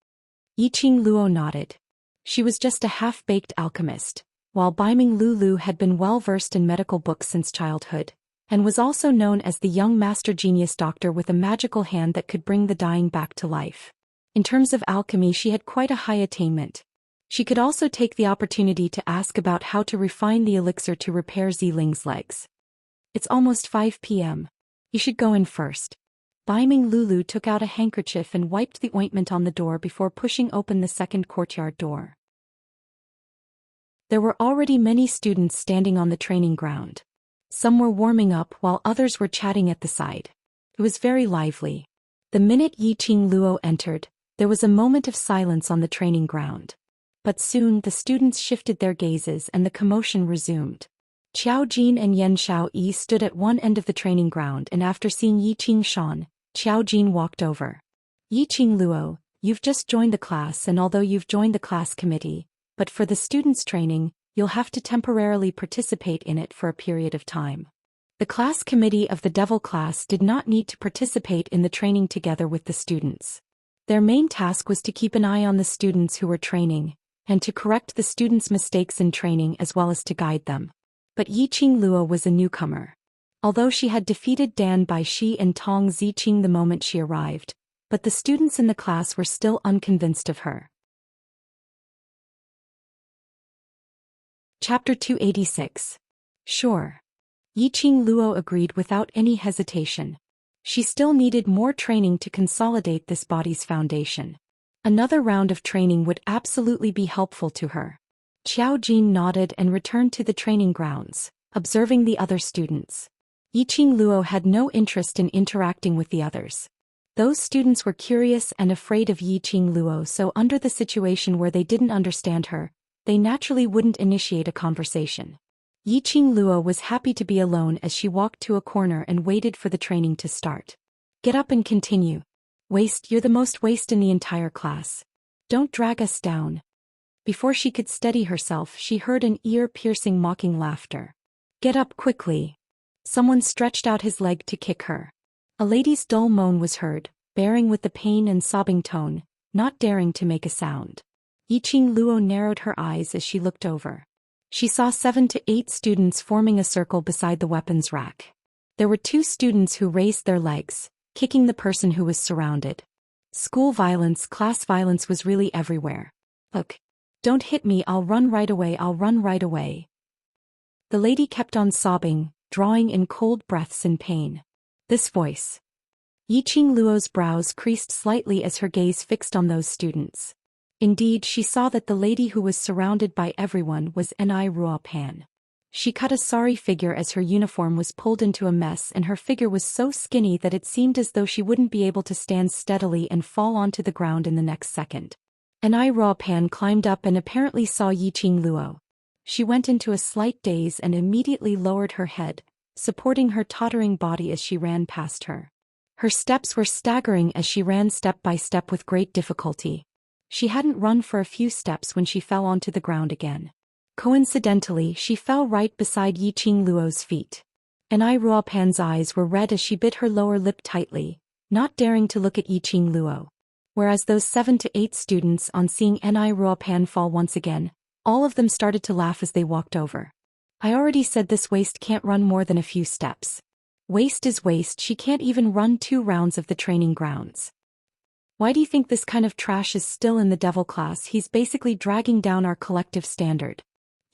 Yiqing Luo nodded. She was just a half-baked alchemist, while Bei Ming Lulu had been well-versed in medical books since childhood, and was also known as the young master genius doctor with a magical hand that could bring the dying back to life. In terms of alchemy she had quite a high attainment. She could also take the opportunity to ask about how to refine the elixir to repair Ziling's legs. It's almost 5 p.m. You should go in first. Bei Ming Lulu took out a handkerchief and wiped the ointment on the door before pushing open the second courtyard door. There were already many students standing on the training ground. Some were warming up while others were chatting at the side. It was very lively. The minute Yiqing Luo entered, there was a moment of silence on the training ground. But soon the students shifted their gazes and the commotion resumed. Qiao Jin and Yan Xiaoyi stood at one end of the training ground and after seeing Yiqing Shan, Qiao Jin walked over. Yiqing Luo, you've just joined the class and although you've joined the class committee, but for the students' training, you'll have to temporarily participate in it for a period of time. The class committee of the devil class did not need to participate in the training together with the students. Their main task was to keep an eye on the students who were training, and to correct the students' mistakes in training as well as to guide them. But Yiqing Luo was a newcomer. Although she had defeated Dan Baishi and Tong Ziqing the moment she arrived, but the students in the class were still unconvinced of her. Chapter 286. Sure. Yiqing Luo agreed without any hesitation. She still needed more training to consolidate this body's foundation. Another round of training would absolutely be helpful to her. Qiao Jin nodded and returned to the training grounds, observing the other students. Yiqing Luo had no interest in interacting with the others. Those students were curious and afraid of Yiqing Luo, so under the situation where they didn't understand her, they naturally wouldn't initiate a conversation. Yiqing Luo was happy to be alone as she walked to a corner and waited for the training to start. Get up and continue. Waste, you're the most waste in the entire class. Don't drag us down. Before she could steady herself, she heard an ear-piercing mocking laughter. Get up quickly. Someone stretched out his leg to kick her. A lady's dull moan was heard, bearing with the pain and sobbing tone, not daring to make a sound. Yiqing Luo narrowed her eyes as she looked over. She saw 7 to 8 students forming a circle beside the weapons rack. There were 2 students who raised their legs, kicking the person who was surrounded. School violence, class violence was really everywhere. Look. Don't hit me, I'll run right away, I'll run right away. The lady kept on sobbing, drawing in cold breaths in pain. This voice. Yiqing Luo's brows creased slightly as her gaze fixed on those students. Indeed, she saw that the lady who was surrounded by everyone was Ni Ruopan. She cut a sorry figure as her uniform was pulled into a mess, and her figure was so skinny that it seemed as though she wouldn't be able to stand steadily and fall onto the ground in the next second. Ni Ruopan climbed up and apparently saw Yiqing Luo. She went into a slight daze and immediately lowered her head, supporting her tottering body as she ran past her. Her steps were staggering as she ran step by step with great difficulty. She hadn't run for a few steps when she fell onto the ground again. Coincidentally, she fell right beside Yiqing Luo's feet. Ni Ruopan's eyes were red as she bit her lower lip tightly, not daring to look at Yiqing Luo. Whereas those 7 to 8 students, on seeing Ni Ruopan fall once again, all of them started to laugh as they walked over. I already said this waste can't run more than a few steps. Waste is waste, she can't even run 2 rounds of the training grounds. Why do you think this kind of trash is still in the devil class? He's basically dragging down our collective standard.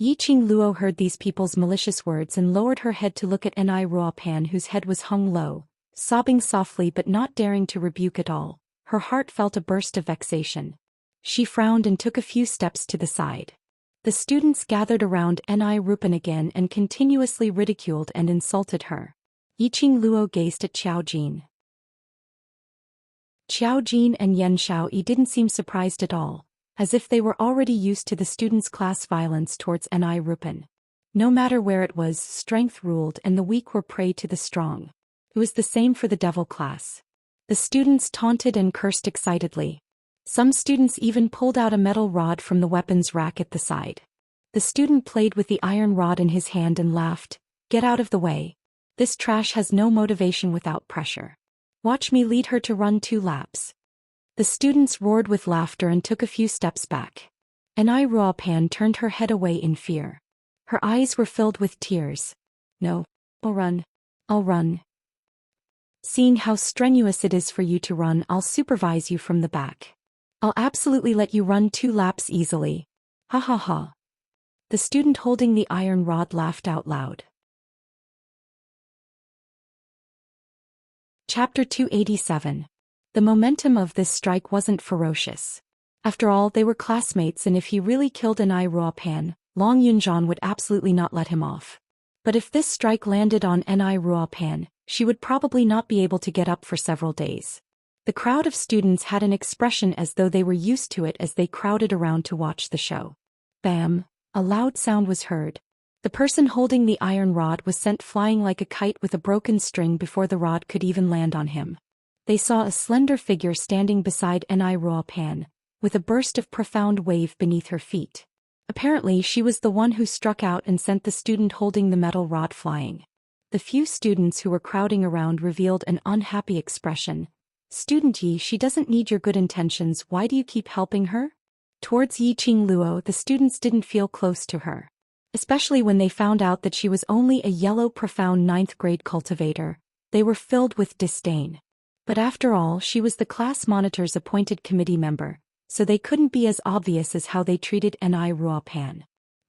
Yiqing Luo heard these people's malicious words and lowered her head to look at Ni Ruopan, whose head was hung low, sobbing softly but not daring to rebuke at all. Her heart felt a burst of vexation. She frowned and took a few steps to the side. The students gathered around Ni Ruopan again and continuously ridiculed and insulted her. Yiqing Luo gazed at Xiaojin. Xiaojin and Yan Xiaoyi didn't seem surprised at all, as if they were already used to the students' class violence towards Ni Ruopan. No matter where it was, strength ruled and the weak were prey to the strong. It was the same for the devil class. The students taunted and cursed excitedly. Some students even pulled out a metal rod from the weapons rack at the side. The student played with the iron rod in his hand and laughed. Get out of the way. This trash has no motivation without pressure. Watch me lead her to run 2 laps. The students roared with laughter and took a few steps back. Ni Ruopan turned her head away in fear. Her eyes were filled with tears. No, I'll run. I'll run. Seeing how strenuous it is for you to run, I'll supervise you from the back. I'll absolutely let you run 2 laps easily. Ha ha ha. The student holding the iron rod laughed out loud. Chapter 287. The momentum of this strike wasn't ferocious. After all, they were classmates, and if he really killed Ni Ruopan, Long Yunzhan would absolutely not let him off. But if this strike landed on Ni Ruopan, she would probably not be able to get up for several days. The crowd of students had an expression as though they were used to it as they crowded around to watch the show. Bam! A loud sound was heard. The person holding the iron rod was sent flying like a kite with a broken string before the rod could even land on him. They saw a slender figure standing beside Ni Ruopan, with a burst of profound wave beneath her feet. Apparently she was the one who struck out and sent the student holding the metal rod flying. The few students who were crowding around revealed an unhappy expression. Student Yi, she doesn't need your good intentions, why do you keep helping her? Towards Yiqing Luo, the students didn't feel close to her. Especially when they found out that she was only a yellow profound 9th grade cultivator, they were filled with disdain. But after all, she was the class monitor's appointed committee member, so they couldn't be as obvious as how they treated Ni Ruopan.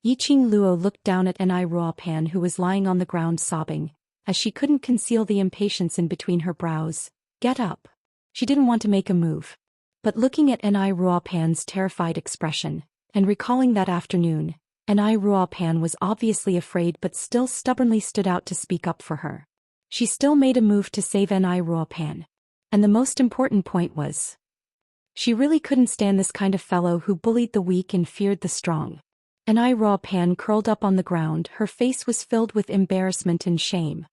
Yiqing Luo looked down at Ni Ruopan, who was lying on the ground sobbing, as she couldn't conceal the impatience in between her brows. Get up. She didn't want to make a move. But looking at Ni Ruopan's terrified expression, and recalling that afternoon, Ni Ruopan was obviously afraid but still stubbornly stood out to speak up for her. She still made a move to save Ni Ruopan. And the most important point was, she really couldn't stand this kind of fellow who bullied the weak and feared the strong. Ni Ruopan curled up on the ground, her face was filled with embarrassment and shame.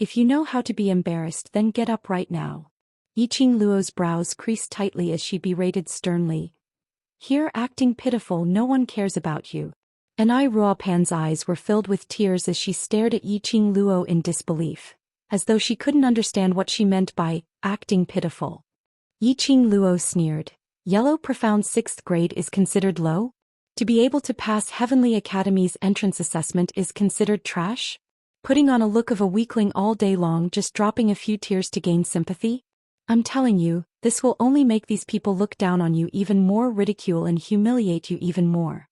If you know how to be embarrassed, then get up right now. Yiqing Luo's brows creased tightly as she berated sternly. Here, acting pitiful, no one cares about you. Enai Ruopan's eyes were filled with tears as she stared at Yiqing Luo in disbelief, as though she couldn't understand what she meant by acting pitiful. Yiqing Luo sneered. Yellow Profound 6th grade is considered low? To be able to pass Heavenly Academy's entrance assessment is considered trash? Putting on a look of a weakling all day long, just dropping a few tears to gain sympathy? I'm telling you, this will only make these people look down on you even more, ridicule and humiliate you even more.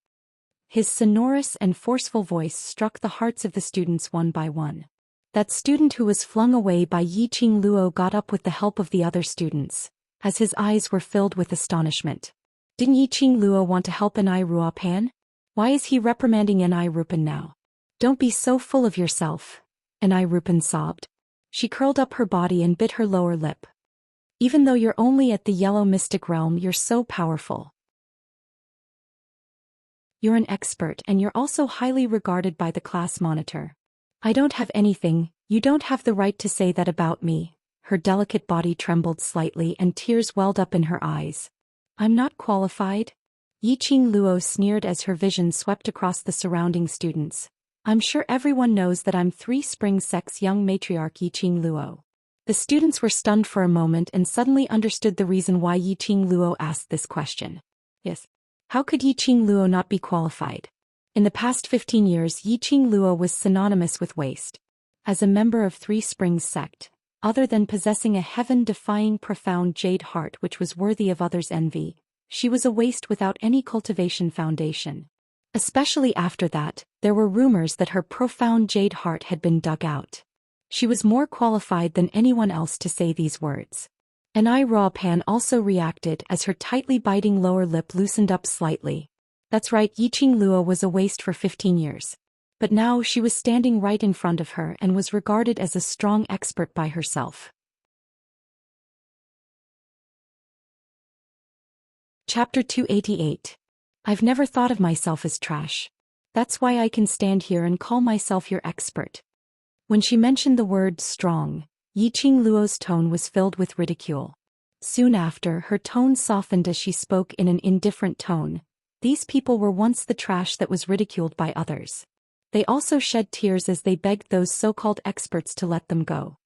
His sonorous and forceful voice struck the hearts of the students one by one. That student who was flung away by Yiqing Luo got up with the help of the other students, as his eyes were filled with astonishment. Didn't Yiqing Luo want to help Enai Ruopan? Why is he reprimanding Enai Ruopan now? Don't be so full of yourself, Enai Ruopan sobbed. She curled up her body and bit her lower lip. Even though you're only at the yellow mystic realm, you're so powerful. You're an expert and you're also highly regarded by the class monitor. I don't have anything, you don't have the right to say that about me. Her delicate body trembled slightly and tears welled up in her eyes. I'm not qualified? Yiqing Luo sneered as her vision swept across the surrounding students. I'm sure everyone knows that I'm Three Springs Sect's young matriarch Yiqing Luo. The students were stunned for a moment and suddenly understood the reason why Yiqing Luo asked this question. Yes. How could Yiqing Luo not be qualified? In the past 15 years, Yiqing Luo was synonymous with waste. As a member of Three Springs Sect, other than possessing a heaven-defying profound jade heart which was worthy of others' envy, she was a waste without any cultivation foundation. Especially after that, there were rumors that her profound jade heart had been dug out. She was more qualified than anyone else to say these words. Enai Ruopan also reacted as her tightly biting lower lip loosened up slightly. That's right, Yiqing Luo was a waste for 15 years. But now she was standing right in front of her and was regarded as a strong expert by herself. Chapter 288. I've never thought of myself as trash. That's why I can stand here and call myself your expert. When she mentioned the word strong, Yiqing Luo's tone was filled with ridicule. Soon after, her tone softened as she spoke in an indifferent tone. These people were once the trash that was ridiculed by others. They also shed tears as they begged those so-called experts to let them go.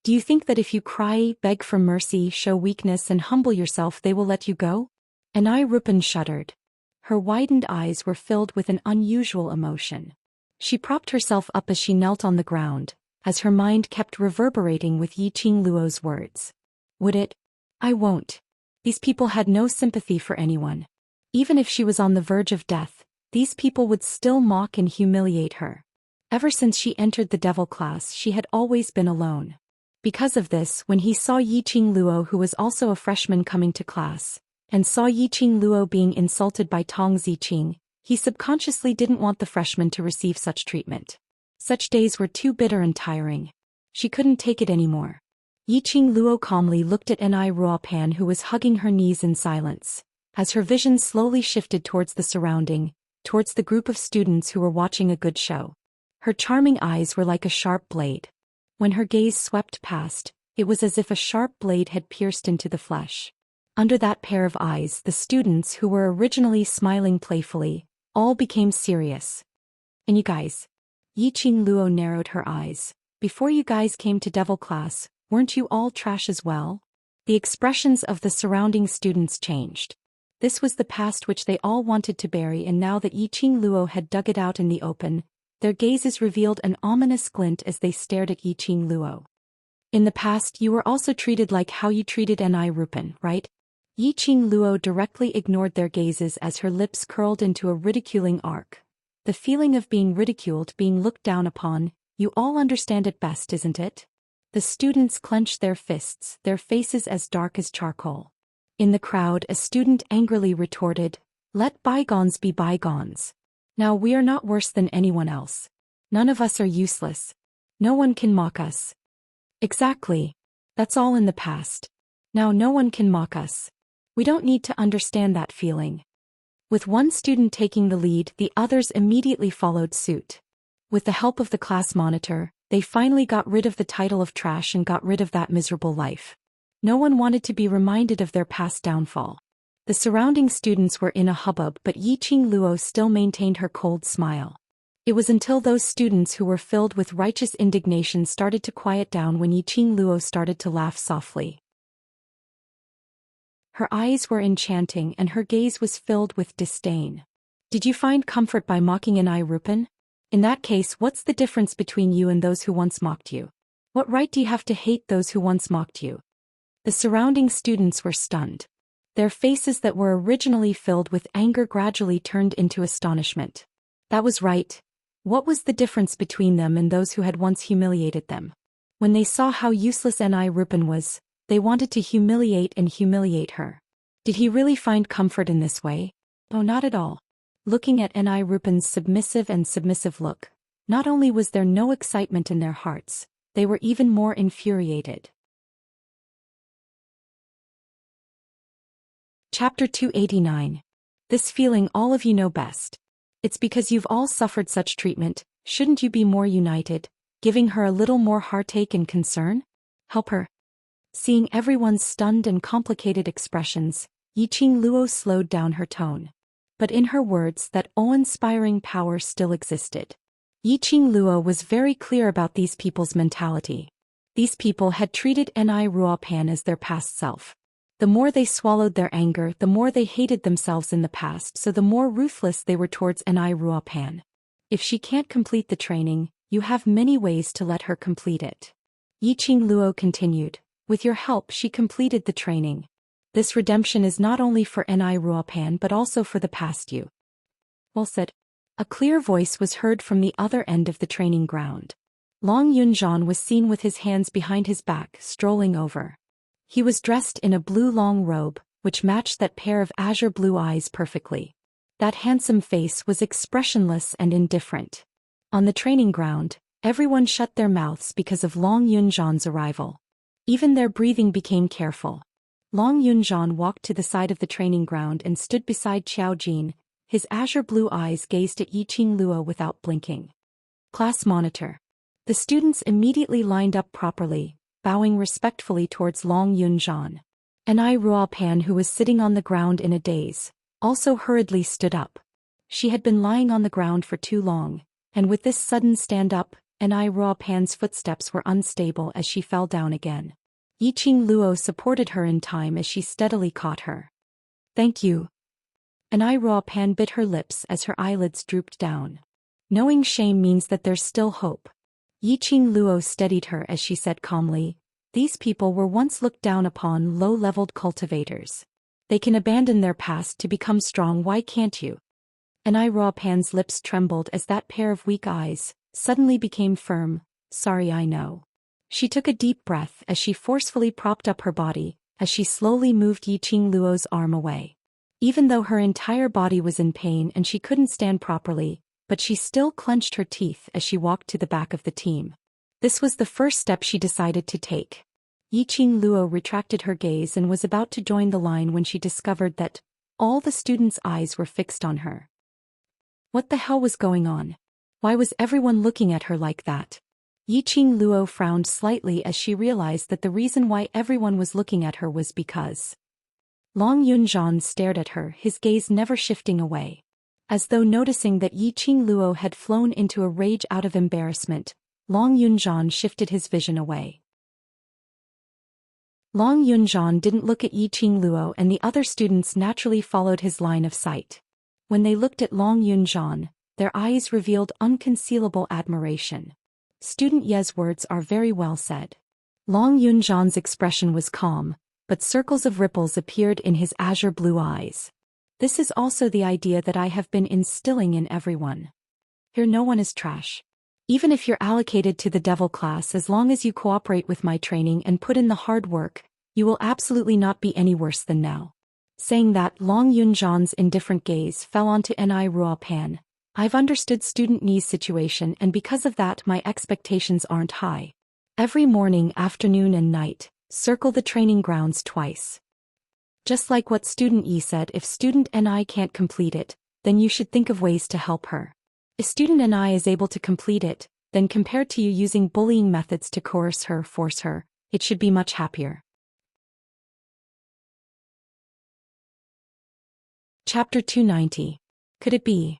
Do you think that if you cry, beg for mercy, show weakness and humble yourself they will let you go? Enai Ruopan shuddered. Her widened eyes were filled with an unusual emotion. She propped herself up as she knelt on the ground, as her mind kept reverberating with Yiqing Luo's words. Would it? I won't. These people had no sympathy for anyone. Even if she was on the verge of death, these people would still mock and humiliate her. Ever since she entered the devil class, she had always been alone. Because of this, when he saw Yiqing Luo, who was also a freshman coming to class, and saw Yiqing Luo being insulted by Tong Ziqing, he subconsciously didn't want the freshman to receive such treatment. Such days were too bitter and tiring. She couldn't take it anymore. Yiqing Luo calmly looked at Enai Ruopan, who was hugging her knees in silence, as her vision slowly shifted towards the group of students who were watching a good show. Her charming eyes were like a sharp blade. When her gaze swept past, it was as if a sharp blade had pierced into the flesh. Under that pair of eyes, the students who were originally smiling playfully, all became serious. And you guys? Yiqing Luo narrowed her eyes. Before you guys came to devil class, weren't you all trash as well? The expressions of the surrounding students changed. This was the past which they all wanted to bury, and now that Yiqing Luo had dug it out in the open, their gazes revealed an ominous glint as they stared at Yiqing Luo. In the past, you were also treated like how you treated Enai Ruopan, right? Yiqing Luo directly ignored their gazes as her lips curled into a ridiculing arc. The feeling of being ridiculed, being looked down upon, you all understand it best, isn't it? The students clenched their fists, their faces as dark as charcoal. In the crowd, a student angrily retorted, "Let bygones be bygones. Now we are not worse than anyone else. None of us are useless. No one can mock us." Exactly. That's all in the past. Now no one can mock us. We don't need to understand that feeling. With one student taking the lead, the others immediately followed suit. With the help of the class monitor, they finally got rid of the title of trash and got rid of that miserable life. No one wanted to be reminded of their past downfall. The surrounding students were in a hubbub, but Yiqing Luo still maintained her cold smile. It was until those students who were filled with righteous indignation started to quiet down when Yiqing Luo started to laugh softly. Her eyes were enchanting and her gaze was filled with disdain. Did you find comfort by mocking an Rupan? In that case, what's the difference between you and those who once mocked you? What right do you have to hate those who once mocked you? The surrounding students were stunned. Their faces that were originally filled with anger gradually turned into astonishment. That was right. What was the difference between them and those who had once humiliated them? When they saw how useless Ni Rupan was, they wanted to humiliate her. Did he really find comfort in this way? Oh, not at all. Looking at Ni Rupan's submissive look, not only was there no excitement in their hearts, they were even more infuriated. Chapter 289. This feeling all of you know best. It's because you've all suffered such treatment, shouldn't you be more united, giving her a little more heartache and concern? Help her. Seeing everyone's stunned and complicated expressions, Yiqing Luo slowed down her tone. But in her words that awe-inspiring power still existed. Yiqing Luo was very clear about these people's mentality. These people had treated Ni Ruopan as their past self. The more they swallowed their anger, the more they hated themselves in the past, so the more ruthless they were towards Ni Ruopan. If she can't complete the training, you have many ways to let her complete it. Yiqing Luo continued. With your help she completed the training. This redemption is not only for Ni Ruopan but also for the past you. Well said. A clear voice was heard from the other end of the training ground. Long Yunzhan was seen with his hands behind his back, strolling over. He was dressed in a blue long robe, which matched that pair of azure blue eyes perfectly. That handsome face was expressionless and indifferent. On the training ground, everyone shut their mouths because of Long Yunzhan's arrival. Even their breathing became careful. Long Yunzhan walked to the side of the training ground and stood beside Xiao Jin. His azure blue eyes gazed at Yiqing Luo without blinking. Class monitor. The students immediately lined up properly, bowing respectfully towards Long Yunzhan. Ni Ruopan, who was sitting on the ground in a daze, also hurriedly stood up. She had been lying on the ground for too long, and with this sudden stand-up, Ni Ruopan's footsteps were unstable as she fell down again. Yiqing Luo supported her in time as she steadily caught her. Thank you. Ni Ruopan bit her lips as her eyelids drooped down. Knowing shame means that there's still hope. Yiqing Luo steadied her as she said calmly, these people were once looked down upon low-leveled cultivators. They can abandon their past to become strong, why can't you? Ni Ruopan's lips trembled as that pair of weak eyes suddenly became firm. Sorry, I know. She took a deep breath as she forcefully propped up her body, as she slowly moved Yiqing Luo's arm away. Even though her entire body was in pain and she couldn't stand properly, but she still clenched her teeth as she walked to the back of the team. This was the first step she decided to take. Yiqing Luo retracted her gaze and was about to join the line when she discovered that all the students' eyes were fixed on her. What the hell was going on? Why was everyone looking at her like that? Yiqing Luo frowned slightly as she realized that the reason why everyone was looking at her was because Long Yunzhan stared at her, his gaze never shifting away. As though noticing that Yiqing Luo had flown into a rage out of embarrassment, Long Yunzhan shifted his vision away. Long Yunzhan didn't look at Yiqing Luo and the other students naturally followed his line of sight. When they looked at Long Yunzhan, their eyes revealed unconcealable admiration. Student Ye's words are very well said. Long Yunzhan's expression was calm, but circles of ripples appeared in his azure blue eyes. This is also the idea that I have been instilling in everyone. Here no one is trash. Even if you're allocated to the devil class, as long as you cooperate with my training and put in the hard work, you will absolutely not be any worse than now. Saying that, Long Yunzhan's indifferent gaze fell onto Ni Ruopan. I've understood student Ni's situation and because of that my expectations aren't high. Every morning, afternoon and night, circle the training grounds twice. Just like what student Yi said, if student Ni can't complete it, then you should think of ways to help her. If student Ni is able to complete it, then compared to you using bullying methods to coerce her, force her, it should be much happier. Chapter 290. Could it be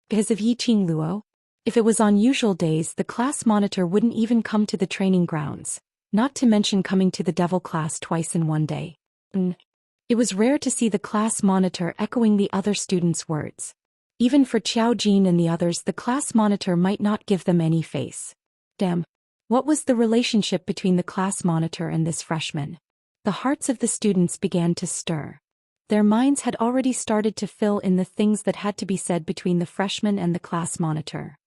because of Yiqing Luo? If it was on usual days, the class monitor wouldn't even come to the training grounds, not to mention coming to the devil class twice in one day. It was rare to see the class monitor echoing the other students' words. Even for Xiao Jin and the others, the class monitor might not give them any face. Damn. What was the relationship between the class monitor and this freshman? The hearts of the students began to stir. Their minds had already started to fill in the things that had to be said between the freshman and the class monitor.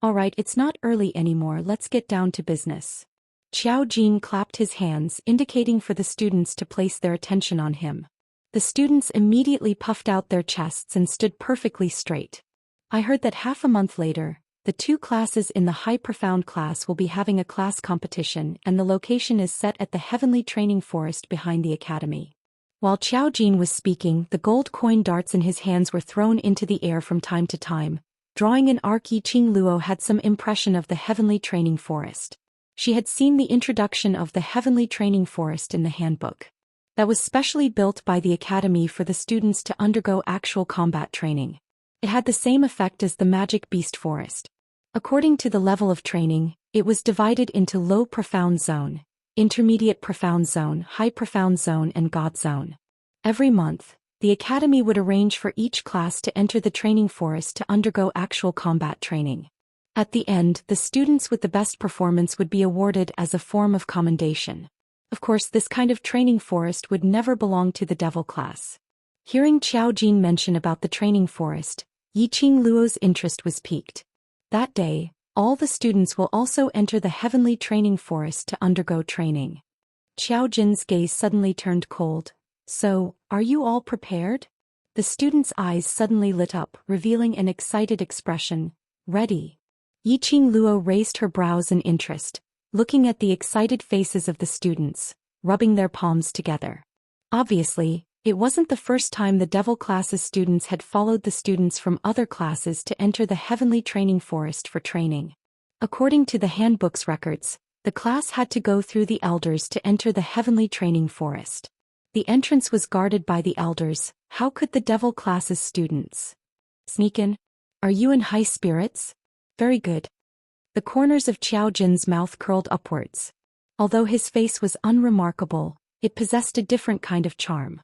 Alright, it's not early anymore, let's get down to business. Xiao Jin clapped his hands, indicating for the students to place their attention on him. The students immediately puffed out their chests and stood perfectly straight. I heard that half a month later, the two classes in the High Profound class will be having a class competition, and the location is set at the Heavenly Training Forest behind the academy. While Xiao Jin was speaking, the gold coin darts in his hands were thrown into the air from time to time. Drawing an arc, Yiqing Luo had some impression of the Heavenly Training Forest. She had seen the introduction of the Heavenly Training Forest in the handbook. That was specially built by the academy for the students to undergo actual combat training. It had the same effect as the Magic Beast Forest. According to the level of training, it was divided into Low Profound Zone, Intermediate Profound Zone, High Profound Zone, and God Zone. Every month, the academy would arrange for each class to enter the training forest to undergo actual combat training. At the end, the students with the best performance would be awarded as a form of commendation. Of course, this kind of training forest would never belong to the devil class. Hearing Xiao Jin mention about the training forest, Yiqing Luo's interest was piqued. That day, all the students will also enter the Heavenly Training Forest to undergo training. Xiao Jin's gaze suddenly turned cold. So, are you all prepared? The students' eyes suddenly lit up, revealing an excited expression. Ready. Yiqing Luo raised her brows in interest, looking at the excited faces of the students, rubbing their palms together. Obviously, it wasn't the first time the devil class's students had followed the students from other classes to enter the Heavenly Training Forest for training. According to the handbook's records, the class had to go through the elders to enter the Heavenly Training Forest. The entrance was guarded by the elders. How could the devil class's students sneak in? Are you in high spirits? Very good. The corners of Xiao Jin's mouth curled upwards. Although his face was unremarkable, it possessed a different kind of charm.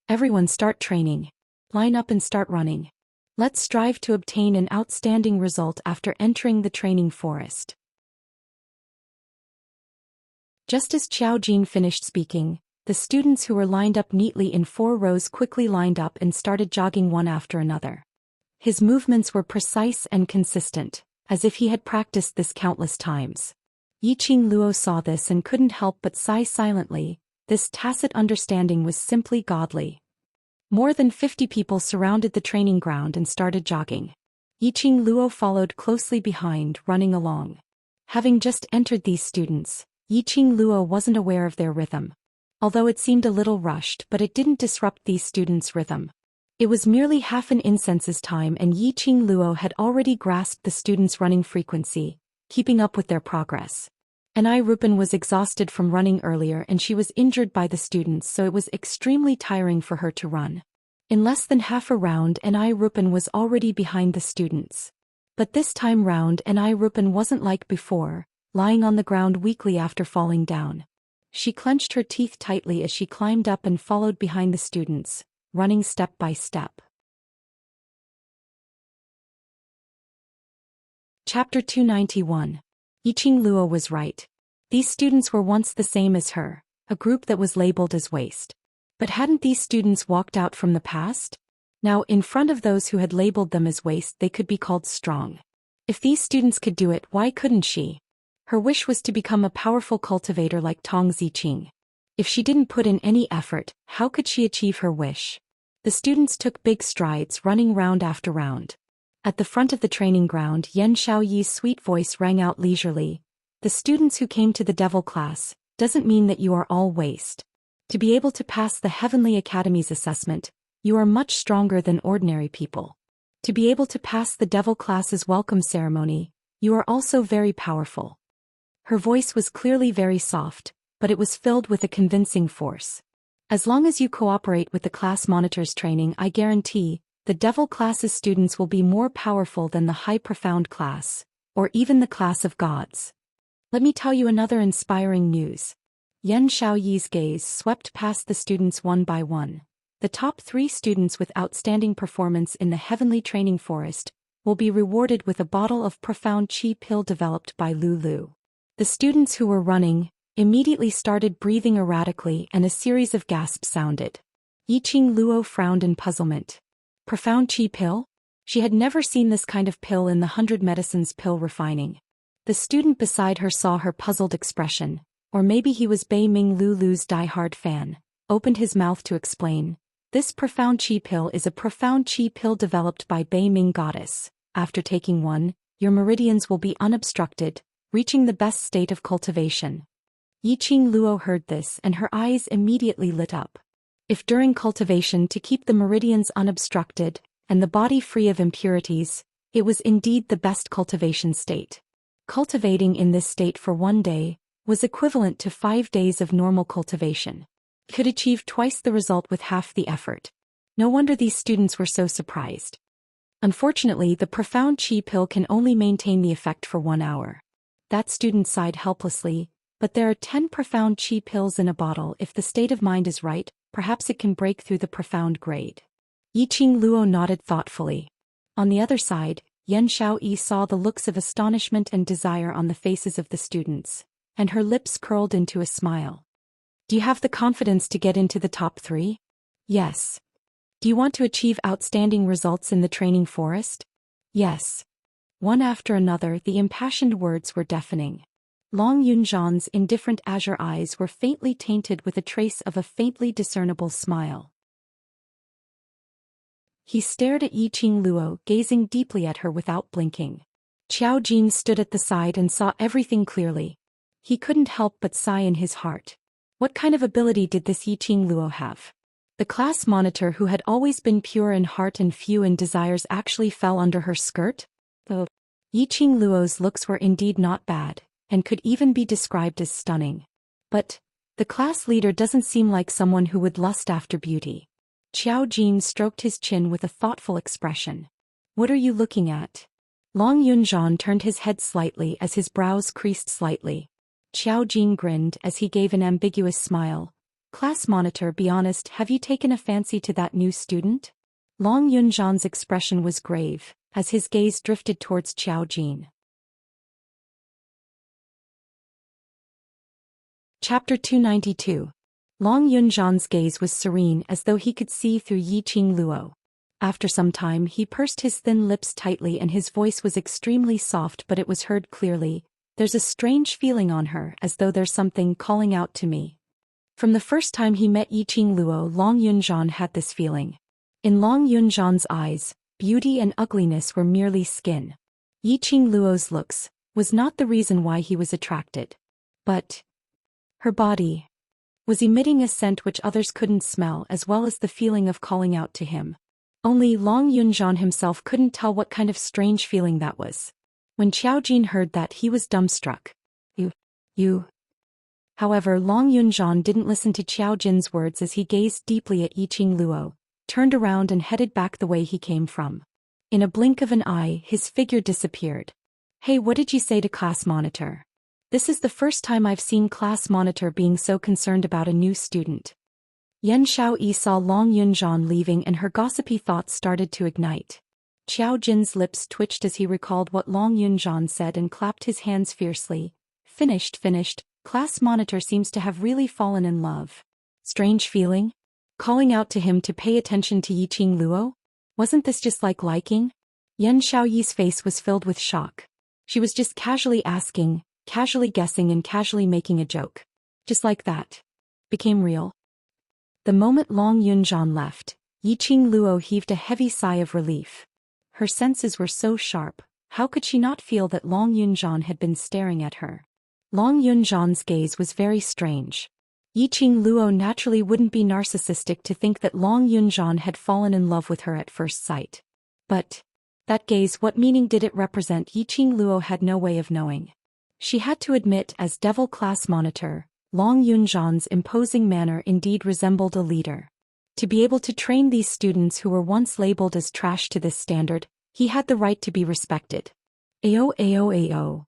Everyone start training. Line up and start running. Let's strive to obtain an outstanding result after entering the training forest. Just as Xiao Jin finished speaking, the students who were lined up neatly in 4 rows quickly lined up and started jogging one after another. His movements were precise and consistent, as if he had practiced this countless times. Yiqing Luo saw this and couldn't help but sigh silently. This tacit understanding was simply godly. More than 50 people surrounded the training ground and started jogging. Yiqing Luo followed closely behind, running along. Having just entered these students, Yiqing Luo wasn't aware of their rhythm. Although it seemed a little rushed, but it didn't disrupt these students' rhythm. It was merely half an incense's time and Yiqing Luo had already grasped the students' running frequency, keeping up with their progress. Anai Rupin was exhausted from running earlier and she was injured by the students, so it was extremely tiring for her to run. In less than half a round, Anai Rupin was already behind the students. But this time round, Anai Rupin wasn't like before, lying on the ground weakly after falling down. She clenched her teeth tightly as she climbed up and followed behind the students, running step by step. Chapter 291. Yiqing Luo was right. These students were once the same as her, a group that was labeled as waste. But hadn't these students walked out from the past? Now, in front of those who had labeled them as waste, they could be called strong. If these students could do it, why couldn't she? Her wish was to become a powerful cultivator like Tong Ziqing. If she didn't put in any effort, how could she achieve her wish? The students took big strides, running round after round. At the front of the training ground, Yan Xiaoyi's sweet voice rang out leisurely. The students who came to the devil class doesn't mean that you are all waste. To be able to pass the Heavenly Academy's assessment, you are much stronger than ordinary people. To be able to pass the devil class's welcome ceremony, you are also very powerful. Her voice was clearly very soft, but it was filled with a convincing force. As long as you cooperate with the class monitor's training, I guarantee, the devil class's students will be more powerful than the high profound class, or even the class of gods. Let me tell you another inspiring news. Yan Xiaoyi's gaze swept past the students one by one. The top 3 students with outstanding performance in the Heavenly Training Forest will be rewarded with a bottle of profound chi pill developed by Lulu. The students who were running immediately started breathing erratically and a series of gasps sounded. Yiqing Luo frowned in puzzlement. Profound chi pill? She had never seen this kind of pill in the 100 Medicines pill refining. The student beside her saw her puzzled expression, or maybe he was Bei Ming Lulu's die-hard fan, opened his mouth to explain. This profound chi pill is a profound chi pill developed by Bei Ming goddess. After taking one, your meridians will be unobstructed, reaching the best state of cultivation. Yiqing Luo heard this and her eyes immediately lit up. If during cultivation to keep the meridians unobstructed, and the body free of impurities, it was indeed the best cultivation state. Cultivating in this state for 1 day was equivalent to 5 days of normal cultivation. Could achieve twice the result with half the effort. No wonder these students were so surprised. Unfortunately, the profound chi pill can only maintain the effect for 1 hour. That student sighed helplessly, but there are 10 profound chi pills in a bottle. If the state of mind is right, perhaps it can break through the profound grade. Yiqing Luo nodded thoughtfully. On the other side, Yan Xiaoyi saw the looks of astonishment and desire on the faces of the students, and her lips curled into a smile. Do you have the confidence to get into the top 3? Yes. Do you want to achieve outstanding results in the training forest? Yes. One after another, the impassioned words were deafening. Long Yunzhan's indifferent azure eyes were faintly tainted with a trace of a faintly discernible smile. He stared at Yiqing Luo, gazing deeply at her without blinking. Qiao Jin stood at the side and saw everything clearly. He couldn't help but sigh in his heart. What kind of ability did this Yiqing Luo have? The class monitor, who had always been pure in heart and few in desires, actually fell under her skirt? Yiqing Luo's looks were indeed not bad, and could even be described as stunning. But the class leader doesn't seem like someone who would lust after beauty. Qiao Jin stroked his chin with a thoughtful expression. What are you looking at? Long Yunzhan turned his head slightly as his brows creased slightly. Qiao Jin grinned as he gave an ambiguous smile. Class monitor, be honest, have you taken a fancy to that new student? Long Yunzhan's expression was grave, as his gaze drifted towards Qiao Jin. Chapter 292. Long Yunzhan's gaze was serene, as though he could see through Yiqing Luo. After some time he pursed his thin lips tightly and his voice was extremely soft, but it was heard clearly. There's a strange feeling on her, as though there's something calling out to me. From the first time he met Yiqing Luo, Long Yunzhan had this feeling. In Long Yunzhan's eyes, beauty and ugliness were merely skin. Yiqing Luo's looks was not the reason why he was attracted. But her body was emitting a scent which others couldn't smell, as well as the feeling of calling out to him. Only Long Yunzhan himself couldn't tell what kind of strange feeling that was. When Qiao Jin heard that, he was dumbstruck. You. However, Long Yunzhan didn't listen to Qiao Jin's words as he gazed deeply at Yiqing Luo, turned around and headed back the way he came from. In a blink of an eye, his figure disappeared. Hey, what did you say to class monitor? This is the first time I've seen class monitor being so concerned about a new student. Yan Xiaoyi saw Long Yunzhan leaving and her gossipy thoughts started to ignite. Qiao Jin's lips twitched as he recalled what Long Yunzhan said and clapped his hands fiercely. Finished. Class monitor seems to have really fallen in love. Strange feeling? Calling out to him to pay attention to Yiqing Luo? Wasn't this just like liking? Yan Xiaoyi's face was filled with shock. She was just casually asking, casually guessing and casually making a joke. Just like that. Became real. The moment Long Yunzhan left, Yiqing Luo heaved a heavy sigh of relief. Her senses were so sharp, how could she not feel that Long Yunzhan had been staring at her? Long Yunzhan's gaze was very strange. Yiqing Luo naturally wouldn't be narcissistic to think that Long Yunzhan had fallen in love with her at first sight. But that gaze, what meaning did it represent? Yiqing Luo had no way of knowing. She had to admit, as devil class monitor, Long Yunzhan's imposing manner indeed resembled a leader. To be able to train these students who were once labeled as trash to this standard, he had the right to be respected. Ao ao ao.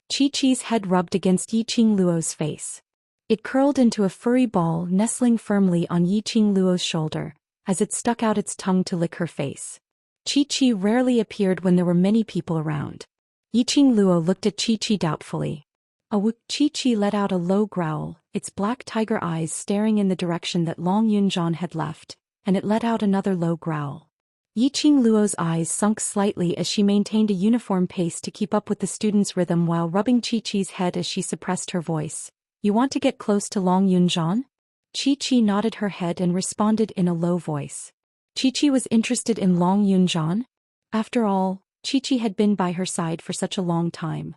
Chi-Chi's head rubbed against Yiqing Luo's face. It curled into a furry ball nestling firmly on Yiqing Luo's shoulder, as it stuck out its tongue to lick her face. Chi-Chi rarely appeared when there were many people around. Yiqing Luo looked at Chi-Chi doubtfully. Chi-Chi let out a low growl, its black tiger eyes staring in the direction that Long Yunzhan had left, and it let out another low growl. Yiqing Luo's eyes sunk slightly as she maintained a uniform pace to keep up with the student's rhythm while rubbing Chi-Chi's head as she suppressed her voice. You want to get close to Long Yunzhan? Chi-Chi nodded her head and responded in a low voice. Chi-Chi was interested in Long Yunzhan? After all, Chi-Chi had been by her side for such a long time.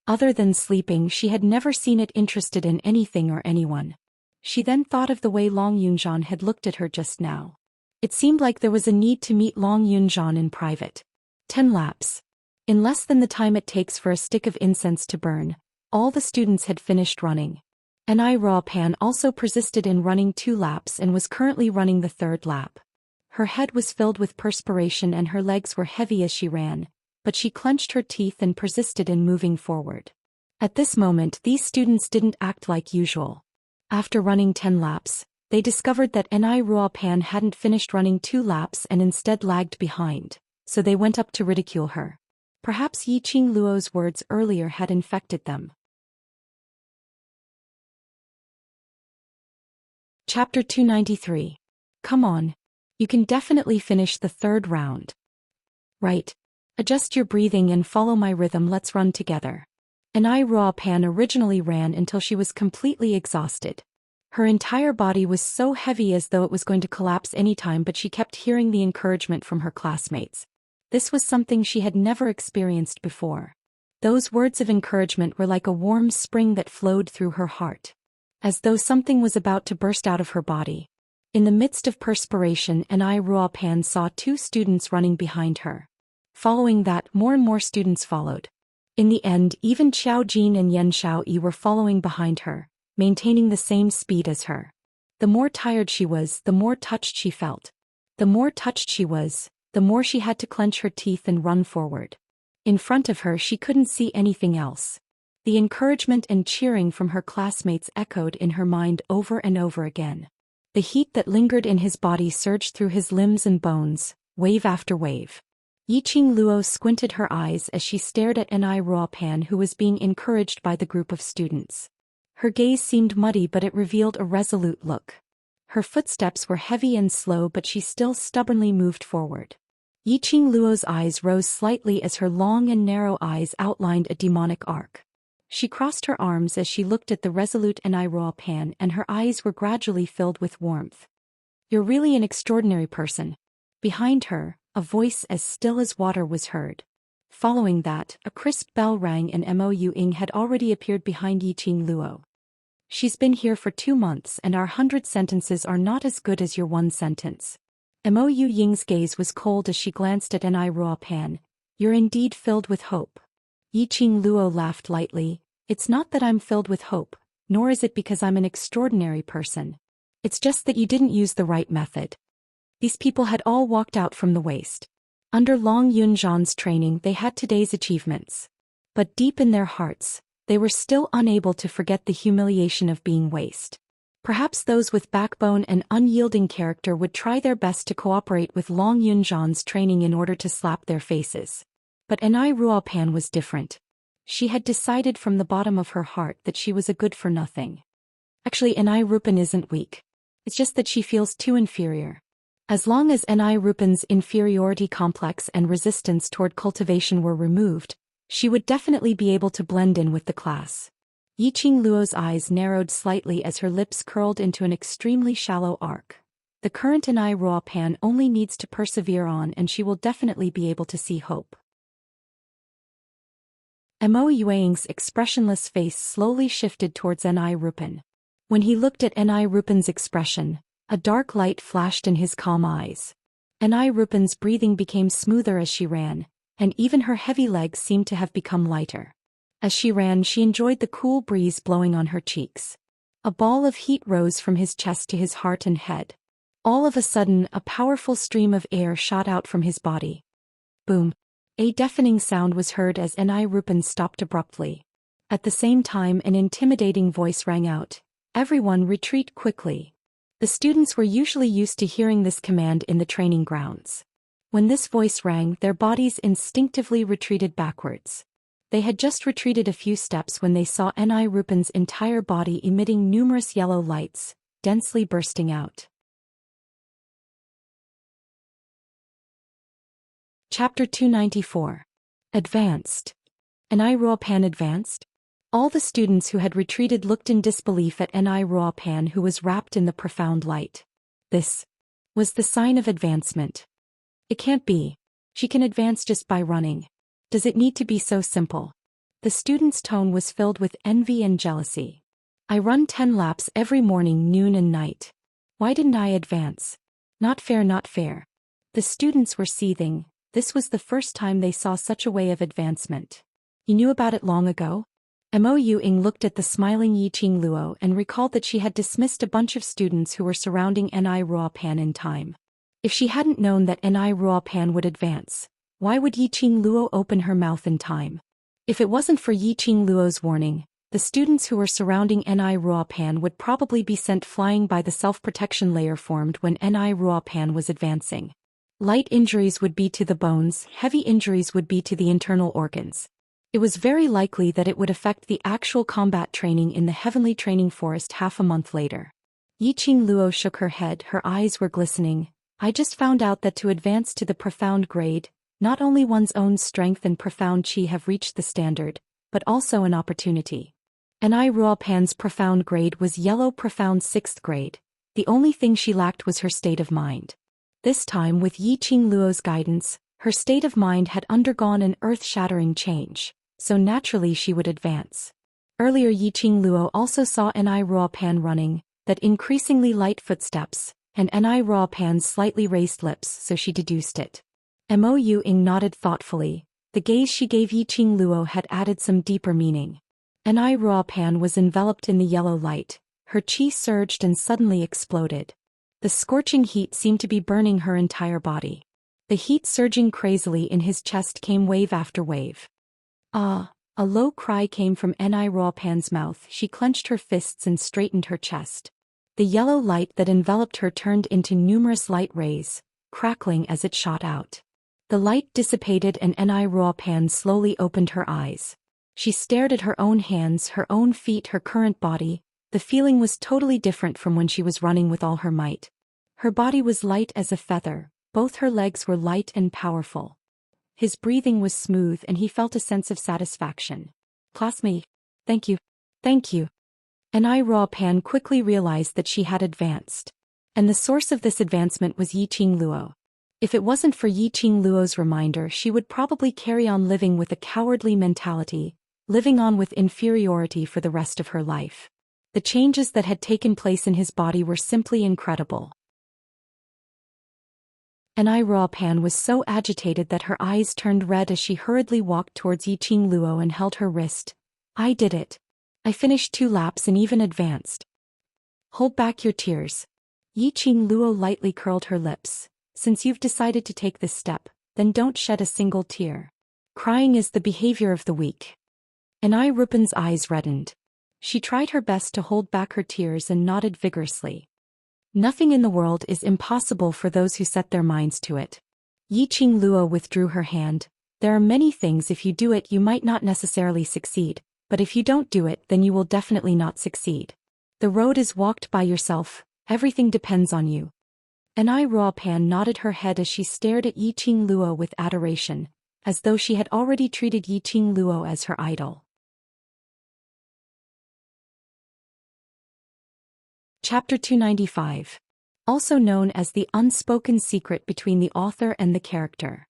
Other than sleeping, she had never seen it interested in anything or anyone. She then thought of the way Long Yunzhan had looked at her just now. It seemed like there was a need to meet Long Yunzhan in private. 10 laps. In less than the time it takes for a stick of incense to burn, all the students had finished running. Ni Ruopan also persisted in running 2 laps and was currently running the 3rd lap. Her head was filled with perspiration and her legs were heavy as she ran, but she clenched her teeth and persisted in moving forward. At this moment, these students didn't act like usual. After running 10 laps, they discovered that Ni Ruopan hadn't finished running 2 laps and instead lagged behind, so they went up to ridicule her. Perhaps Yiqing Luo's words earlier had infected them. Chapter 293. Come on. You can definitely finish the 3rd round. Right. Adjust your breathing and follow my rhythm, let's run together. Ni Ruopan originally ran until she was completely exhausted. Her entire body was so heavy as though it was going to collapse anytime, but she kept hearing the encouragement from her classmates. This was something she had never experienced before. Those words of encouragement were like a warm spring that flowed through her heart. As though something was about to burst out of her body. In the midst of perspiration, Ni Ruopan saw 2 students running behind her. Following that, more and more students followed. In the end, even Xiao Jin and Yan Xiaoyi were following behind her, maintaining the same speed as her. The more tired she was, the more touched she felt. The more touched she was, the more she had to clench her teeth and run forward. In front of her, she couldn't see anything else. The encouragement and cheering from her classmates echoed in her mind over and over again. The heat that lingered in his body surged through his limbs and bones, wave after wave. Yiqing Luo squinted her eyes as she stared at Ni Ruopan, who was being encouraged by the group of students. Her gaze seemed muddy, but it revealed a resolute look. Her footsteps were heavy and slow, but she still stubbornly moved forward. Yiqing Luo's eyes rose slightly as her long and narrow eyes outlined a demonic arc. She crossed her arms as she looked at the resolute Ni Ruopan, and her eyes were gradually filled with warmth. You're really an extraordinary person. Behind her, a voice as still as water was heard. Following that, a crisp bell rang and Mo Ying had already appeared behind Yiqing Luo. She's been here for 2 months and our 100 sentences are not as good as your 1 sentence. Mo Ying's gaze was cold as she glanced at Ni Ruopan. You're indeed filled with hope. Yiqing Luo laughed lightly. It's not that I'm filled with hope, nor is it because I'm an extraordinary person. It's just that you didn't use the right method. These people had all walked out from the waste. Under Long Yunzhan's training, they had today's achievements. But deep in their hearts, they were still unable to forget the humiliation of being waste. Perhaps those with backbone and unyielding character would try their best to cooperate with Long Yunzhan's training in order to slap their faces. But Ni Ruopan was different. She had decided from the bottom of her heart that she was a good-for-nothing. Actually, Ni Ruopan isn't weak. It's just that she feels too inferior. As long as Ni Ruopan's inferiority complex and resistance toward cultivation were removed, she would definitely be able to blend in with the class. Yiqing Luo's eyes narrowed slightly as her lips curled into an extremely shallow arc. The current Ni Ruopan only needs to persevere on and she will definitely be able to see hope. Mo Ying's expressionless face slowly shifted towards Ni Ruopan. When he looked at Ni Ruopan's expression, a dark light flashed in his calm eyes. Ni Ruopan's breathing became smoother as she ran, and even her heavy legs seemed to have become lighter. As she ran, she enjoyed the cool breeze blowing on her cheeks. A ball of heat rose from his chest to his heart and head. All of a sudden, a powerful stream of air shot out from his body. Boom! A deafening sound was heard as Rupan stopped abruptly. At the same time, an intimidating voice rang out. Everyone retreat quickly. The students were usually used to hearing this command in the training grounds. When this voice rang, their bodies instinctively retreated backwards. They had just retreated a few steps when they saw Rupan's entire body emitting numerous yellow lights, densely bursting out. Chapter 294. Advanced. Rupan advanced? All the students who had retreated looked in disbelief at Rupan, who was wrapped in the profound light. This was the sign of advancement. It can't be. She can advance just by running. Does it need to be so simple? The student's tone was filled with envy and jealousy. I run 10 laps every morning, noon and night. Why didn't I advance? Not fair, not fair. The students were seething. This was the first time they saw such a way of advancement. You knew about it long ago? Mo Yuing looked at the smiling Yiqing Luo and recalled that she had dismissed a bunch of students who were surrounding Rupan in time. If she hadn't known that Rupan would advance, why would Yiqing Luo open her mouth in time? If it wasn't for Yiqing Luo's warning, the students who were surrounding Rupan would probably be sent flying by the self-protection layer formed when Rupan was advancing. Light injuries would be to the bones, heavy injuries would be to the internal organs. It was very likely that it would affect the actual combat training in the Heavenly Training Forest half a month later. Yiqing Luo shook her head, her eyes were glistening. I just found out that to advance to the profound grade, not only one's own strength and profound chi have reached the standard, but also an opportunity. Rupan's profound grade was yellow profound 6th grade. The only thing she lacked was her state of mind. This time, with Yiqing Luo's guidance, her state of mind had undergone an earth-shattering change, so naturally she would advance. Earlier, Yiqing Luo also saw Rupan running, that increasingly light footsteps, and Rupan's slightly raised lips, so she deduced it. Mo Yuing nodded thoughtfully. The gaze she gave Yiqing Luo had added some deeper meaning. Rupan was enveloped in the yellow light. Her chi surged and suddenly exploded. The scorching heat seemed to be burning her entire body. The heat surging crazily in his chest came wave after wave. Ah! A low cry came from Rupan's mouth. She clenched her fists and straightened her chest. The yellow light that enveloped her turned into numerous light rays, crackling as it shot out. The light dissipated and Rupan slowly opened her eyes. She stared at her own hands, her own feet, her current body. The feeling was totally different from when she was running with all her might. Her body was light as a feather, both her legs were light and powerful. His breathing was smooth and he felt a sense of satisfaction. Classmate, thank you. Thank you. Rupan quickly realized that she had advanced. And the source of this advancement was Yiqing Luo. If it wasn't for Yiqing Luo's reminder, she would probably carry on living with a cowardly mentality, living on with inferiority for the rest of her life. The changes that had taken place in his body were simply incredible. Rupan was so agitated that her eyes turned red as she hurriedly walked towards Yiqing Luo and held her wrist. I did it. I finished 2 laps and even advanced. Hold back your tears. Yiqing Luo lightly curled her lips. Since you've decided to take this step, then don't shed a single tear. Crying is the behavior of the weak. Rupan's eyes reddened. She tried her best to hold back her tears and nodded vigorously. Nothing in the world is impossible for those who set their minds to it. Yiqing Luo withdrew her hand. There are many things if you do it you might not necessarily succeed, but if you don't do it then you will definitely not succeed. The road is walked by yourself, everything depends on you. Rupan nodded her head as she stared at Yiqing Luo with adoration, as though she had already treated Yiqing Luo as her idol. Chapter 295. Also known as the unspoken secret between the author and the character.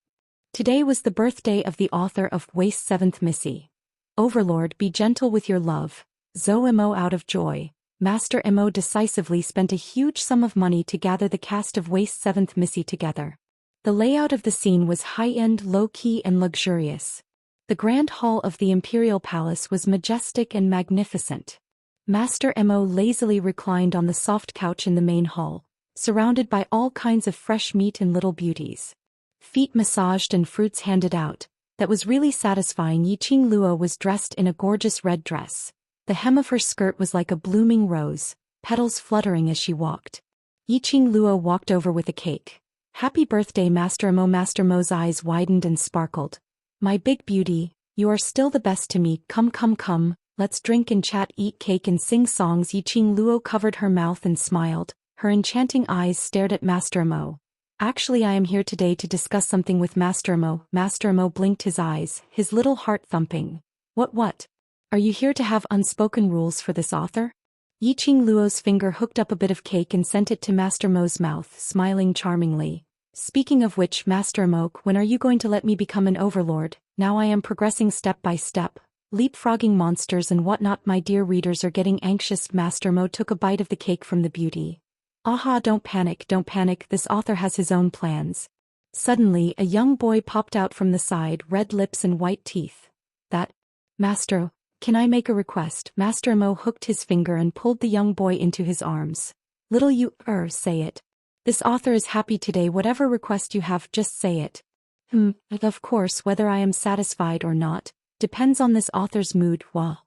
Today was the birthday of the author of Waste 7th Missy. Overlord, be gentle with your love. Zhou Mo out of joy. Master Mo decisively spent a huge sum of money to gather the cast of Waste 7th Missy together. The layout of the scene was high-end, low-key and luxurious. The grand hall of the imperial palace was majestic and magnificent. Master Mo lazily reclined on the soft couch in the main hall, surrounded by all kinds of fresh meat and little beauties. Feet massaged and fruits handed out. That was really satisfying. Yiqing Luo was dressed in a gorgeous red dress. The hem of her skirt was like a blooming rose, petals fluttering as she walked. Yiqing Luo walked over with a cake. Happy birthday, Master Mo. Master Mo's eyes widened and sparkled. My big beauty, you are still the best to me. Come, come, come, let's drink and chat, eat cake and sing songs. Yiqing Luo covered her mouth and smiled. Her enchanting eyes stared at Master Mo. Actually, I am here today to discuss something with Master Mo. Master Mo blinked his eyes, his little heart thumping. What? Are you here to have unspoken rules for this author? Yiqing Luo's finger hooked up a bit of cake and sent it to Master Mo's mouth, smiling charmingly. Speaking of which, Master Mo, when are you going to let me become an overlord? Now I am progressing step by step, leapfrogging monsters and whatnot. My dear readers are getting anxious. Master Mo took a bite of the cake from the beauty. Aha, don't panic, this author has his own plans. Suddenly, a young boy popped out from the side, red lips and white teeth. Master, can I make a request? Master Mo hooked his finger and pulled the young boy into his arms. Little you, say it. This author is happy today. Whatever request you have, just say it. Of course, whether I am satisfied or not, depends on this author's mood. Wah.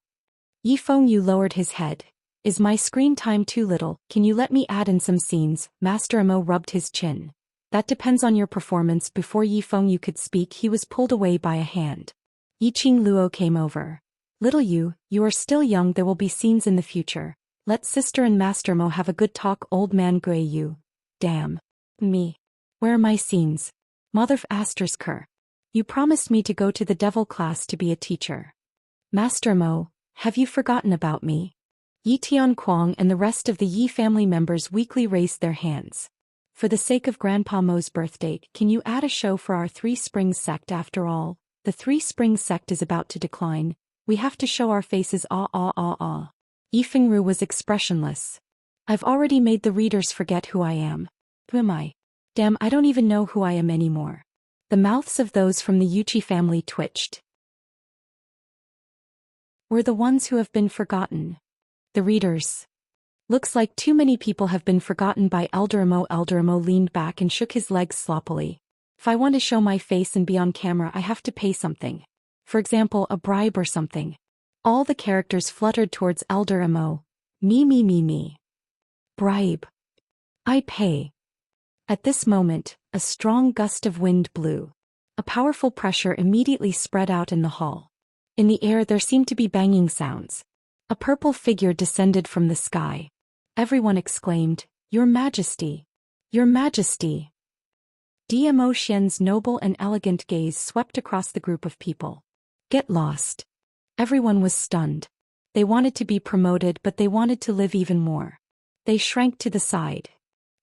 Yifeng Yu lowered his head. Is my screen time too little? Can you let me add in some scenes? Master Mo rubbed his chin. That depends on your performance. Before Yifeng Yu could speak, he was pulled away by a hand. Yiqing Luo came over. Little you are still young. There will be scenes in the future. Let sister and Master Mo have a good talk. Old man Gray Yu. Damn. Me. Where are my scenes? Mother f***er. You promised me to go to the devil class to be a teacher. Master Mo, have you forgotten about me? Yi Tianquang and the rest of the Yi family members weakly raised their hands. For the sake of Grandpa Mo's birthday, can you add a show for our Three Springs sect? After all, the Three Springs sect is about to decline. We have to show our faces. Yi Fengru was expressionless. I've already made the readers forget who I am. Who am I? Damn, I don't even know who I am anymore. The mouths of those from the Yuchi family twitched. We're the ones who have been forgotten. The readers. Looks like too many people have been forgotten by Elder Mo. Elder Mo leaned back and shook his legs sloppily. If I want to show my face and be on camera, I have to pay something. For example, a bribe or something. All the characters fluttered towards Elder Mo. Me. Bribe. I pay. At this moment, a strong gust of wind blew. A powerful pressure immediately spread out in the hall. In the air there seemed to be banging sounds. A purple figure descended from the sky. Everyone exclaimed, Your Majesty! Your Majesty! Zhou Xian's noble and elegant gaze swept across the group of people. Get lost. Everyone was stunned. They wanted to be promoted, but they wanted to live even more. They shrank to the side.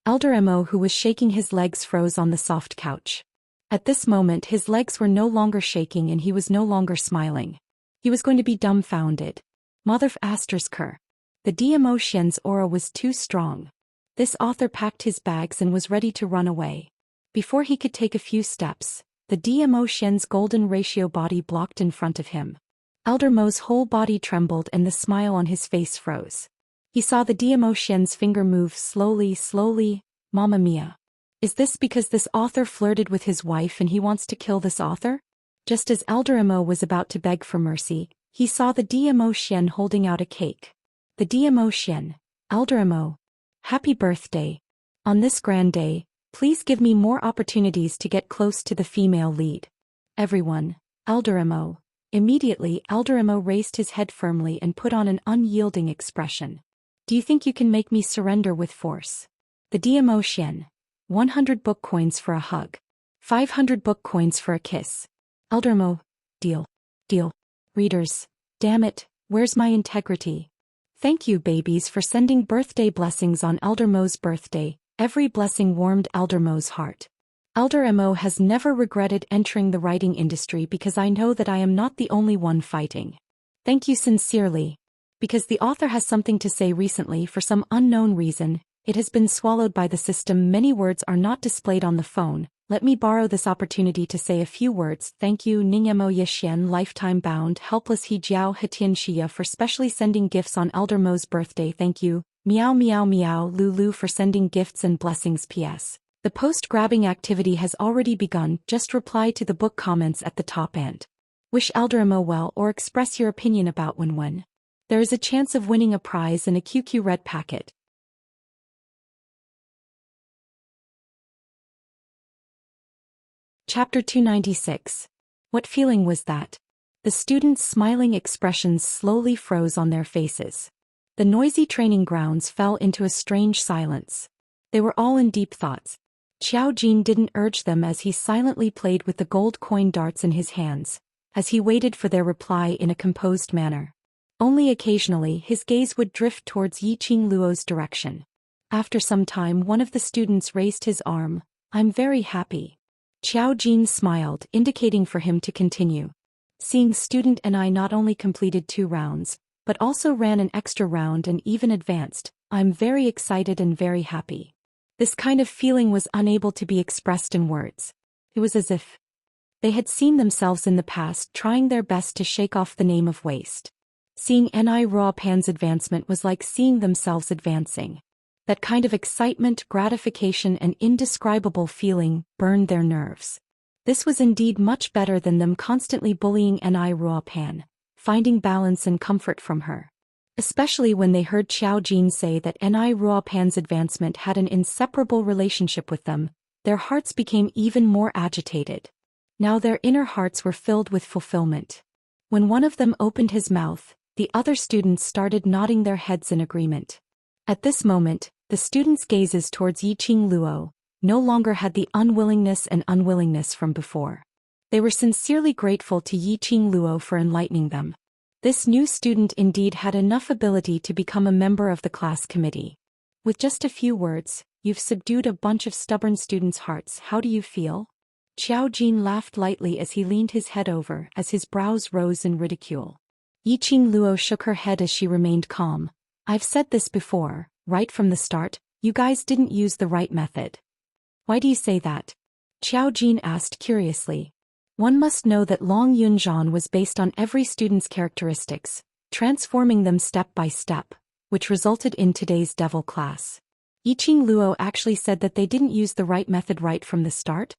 Elder Mo, who was shaking his legs, froze on the soft couch. At this moment his legs were no longer shaking and he was no longer smiling. He was going to be dumbfounded. Mother f***er. The Zhou Xian's aura was too strong. This author packed his bags and was ready to run away. Before he could take a few steps, the Zhou Xian's golden ratio body blocked in front of him. Elder Mo's whole body trembled and the smile on his face froze. He saw the Zhou Xian's finger move slowly. Mamma mia. Is this because this author flirted with his wife and he wants to kill this author? Just as Elder Mo was about to beg for mercy, he saw the Zhou Xian holding out a cake. The Zhou Xian, Elder Mo. Happy birthday. On this grand day, please give me more opportunities to get close to the female lead. Everyone, Elder Mo. Immediately, Elder Mo raised his head firmly and put on an unyielding expression. Do you think you can make me surrender with force? The Zhou Xian. 100 book coins for a hug. 500 book coins for a kiss. Elder Mo. Deal. Readers. Damn it, where's my integrity? Thank you, babies, for sending birthday blessings on Elder Mo's birthday. Every blessing warmed Elder Mo's heart. Elder Mo has never regretted entering the writing industry because I know that I am not the only one fighting. Thank you sincerely. Because the author has something to say recently, for some unknown reason, it has been swallowed by the system. Many words are not displayed on the phone, Let me borrow this opportunity to say a few words. Thank you Ningmo Yixian lifetime bound helpless He Jiao Hetianxia for specially sending gifts on Elder Mo's birthday. Thank you, meow meow meow Lulu for sending gifts and blessings. PS. The post-grabbing activity has already begun. Just reply to the book comments at the top and wish Elder Mo well or express your opinion about when. There is a chance of winning a prize and a QQ red packet. Chapter 296. What feeling was that? The students' smiling expressions slowly froze on their faces. The noisy training grounds fell into a strange silence. They were all in deep thoughts. Xiao Jin didn't urge them as he silently played with the gold coin darts in his hands, as he waited for their reply in a composed manner. Only occasionally his gaze would drift towards Yiqing Luo's direction. After some time one of the students raised his arm. I'm very happy. Xiao Jin smiled, indicating for him to continue. Seeing student and I not only completed 2 rounds, but also ran an extra round and even advanced, I'm very excited and very happy. This kind of feeling was unable to be expressed in words. It was as if they had seen themselves in the past trying their best to shake off the name of waste. Seeing Ni Ruopan's advancement was like seeing themselves advancing. That kind of excitement, gratification and indescribable feeling burned their nerves. This was indeed much better than them constantly bullying Ni Ruopan, finding balance and comfort from her. Especially when they heard Xiao Jin say that Ni Ruopan's advancement had an inseparable relationship with them, their hearts became even more agitated. Now their inner hearts were filled with fulfillment. When one of them opened his mouth, the other students started nodding their heads in agreement. At this moment, the students' gazes towards Yiqing Luo no longer had the unwillingness from before. They were sincerely grateful to Yiqing Luo for enlightening them. This new student indeed had enough ability to become a member of the class committee. With just a few words, you've subdued a bunch of stubborn students' hearts. How do you feel? Xiao Jin laughed lightly as he leaned his head over as his brows rose in ridicule. Yiqing Luo shook her head as she remained calm. I've said this before, right from the start, you guys didn't use the right method. Why do you say that? Xiao Jin asked curiously. One must know that Long Yunzhan was based on every student's characteristics, transforming them step by step, which resulted in today's devil class. Yiqing Luo actually said that they didn't use the right method right from the start?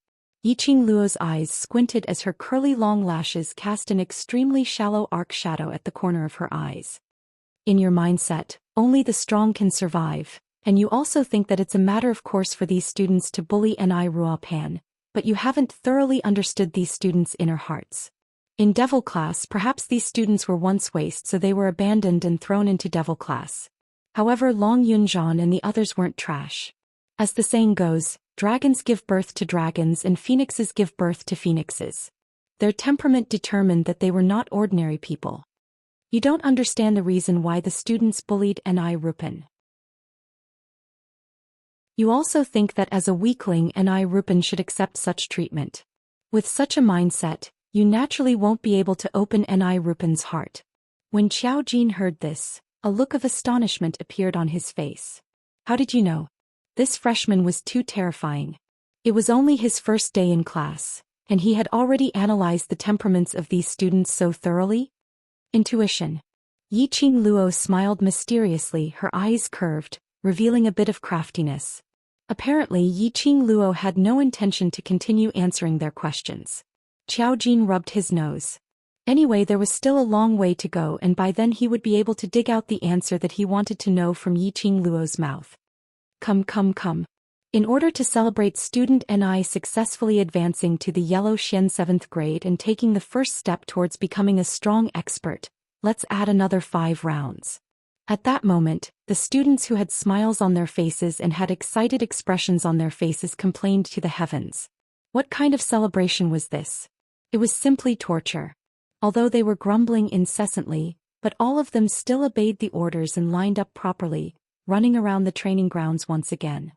Yiqing Luo's eyes squinted as her curly long lashes cast an extremely shallow arc shadow at the corner of her eyes. In your mindset, only the strong can survive, and you also think that it's a matter of course for these students to bully Ni Ruopan, but you haven't thoroughly understood these students' inner hearts. In devil class perhaps these students were once waste so they were abandoned and thrown into devil class. However Long Yunzhan and the others weren't trash. As the saying goes, dragons give birth to dragons and phoenixes give birth to phoenixes. Their temperament determined that they were not ordinary people. You don't understand the reason why the students bullied Ni Ruopan. You also think that as a weakling Ni Ruopan should accept such treatment. With such a mindset, you naturally won't be able to open Ni Ruopan's heart. When Xiao Jin heard this, a look of astonishment appeared on his face. How did you know? This freshman was too terrifying. It was only his first day in class, and he had already analyzed the temperaments of these students so thoroughly? Intuition. Yiqing Luo smiled mysteriously, her eyes curved, revealing a bit of craftiness. Apparently Yiqing Luo had no intention to continue answering their questions. Xiao Jin rubbed his nose. Anyway, there was still a long way to go and by then he would be able to dig out the answer that he wanted to know from Yiqing Luo's mouth. Come. In order to celebrate student Ni successfully advancing to the Yellow Xian 7th grade and taking the first step towards becoming a strong expert, let's add another 5 rounds. At that moment, the students who had smiles on their faces and had excited expressions on their faces complained to the heavens. What kind of celebration was this? It was simply torture. Although they were grumbling incessantly, but all of them still obeyed the orders and lined up properly, running around the training grounds once again.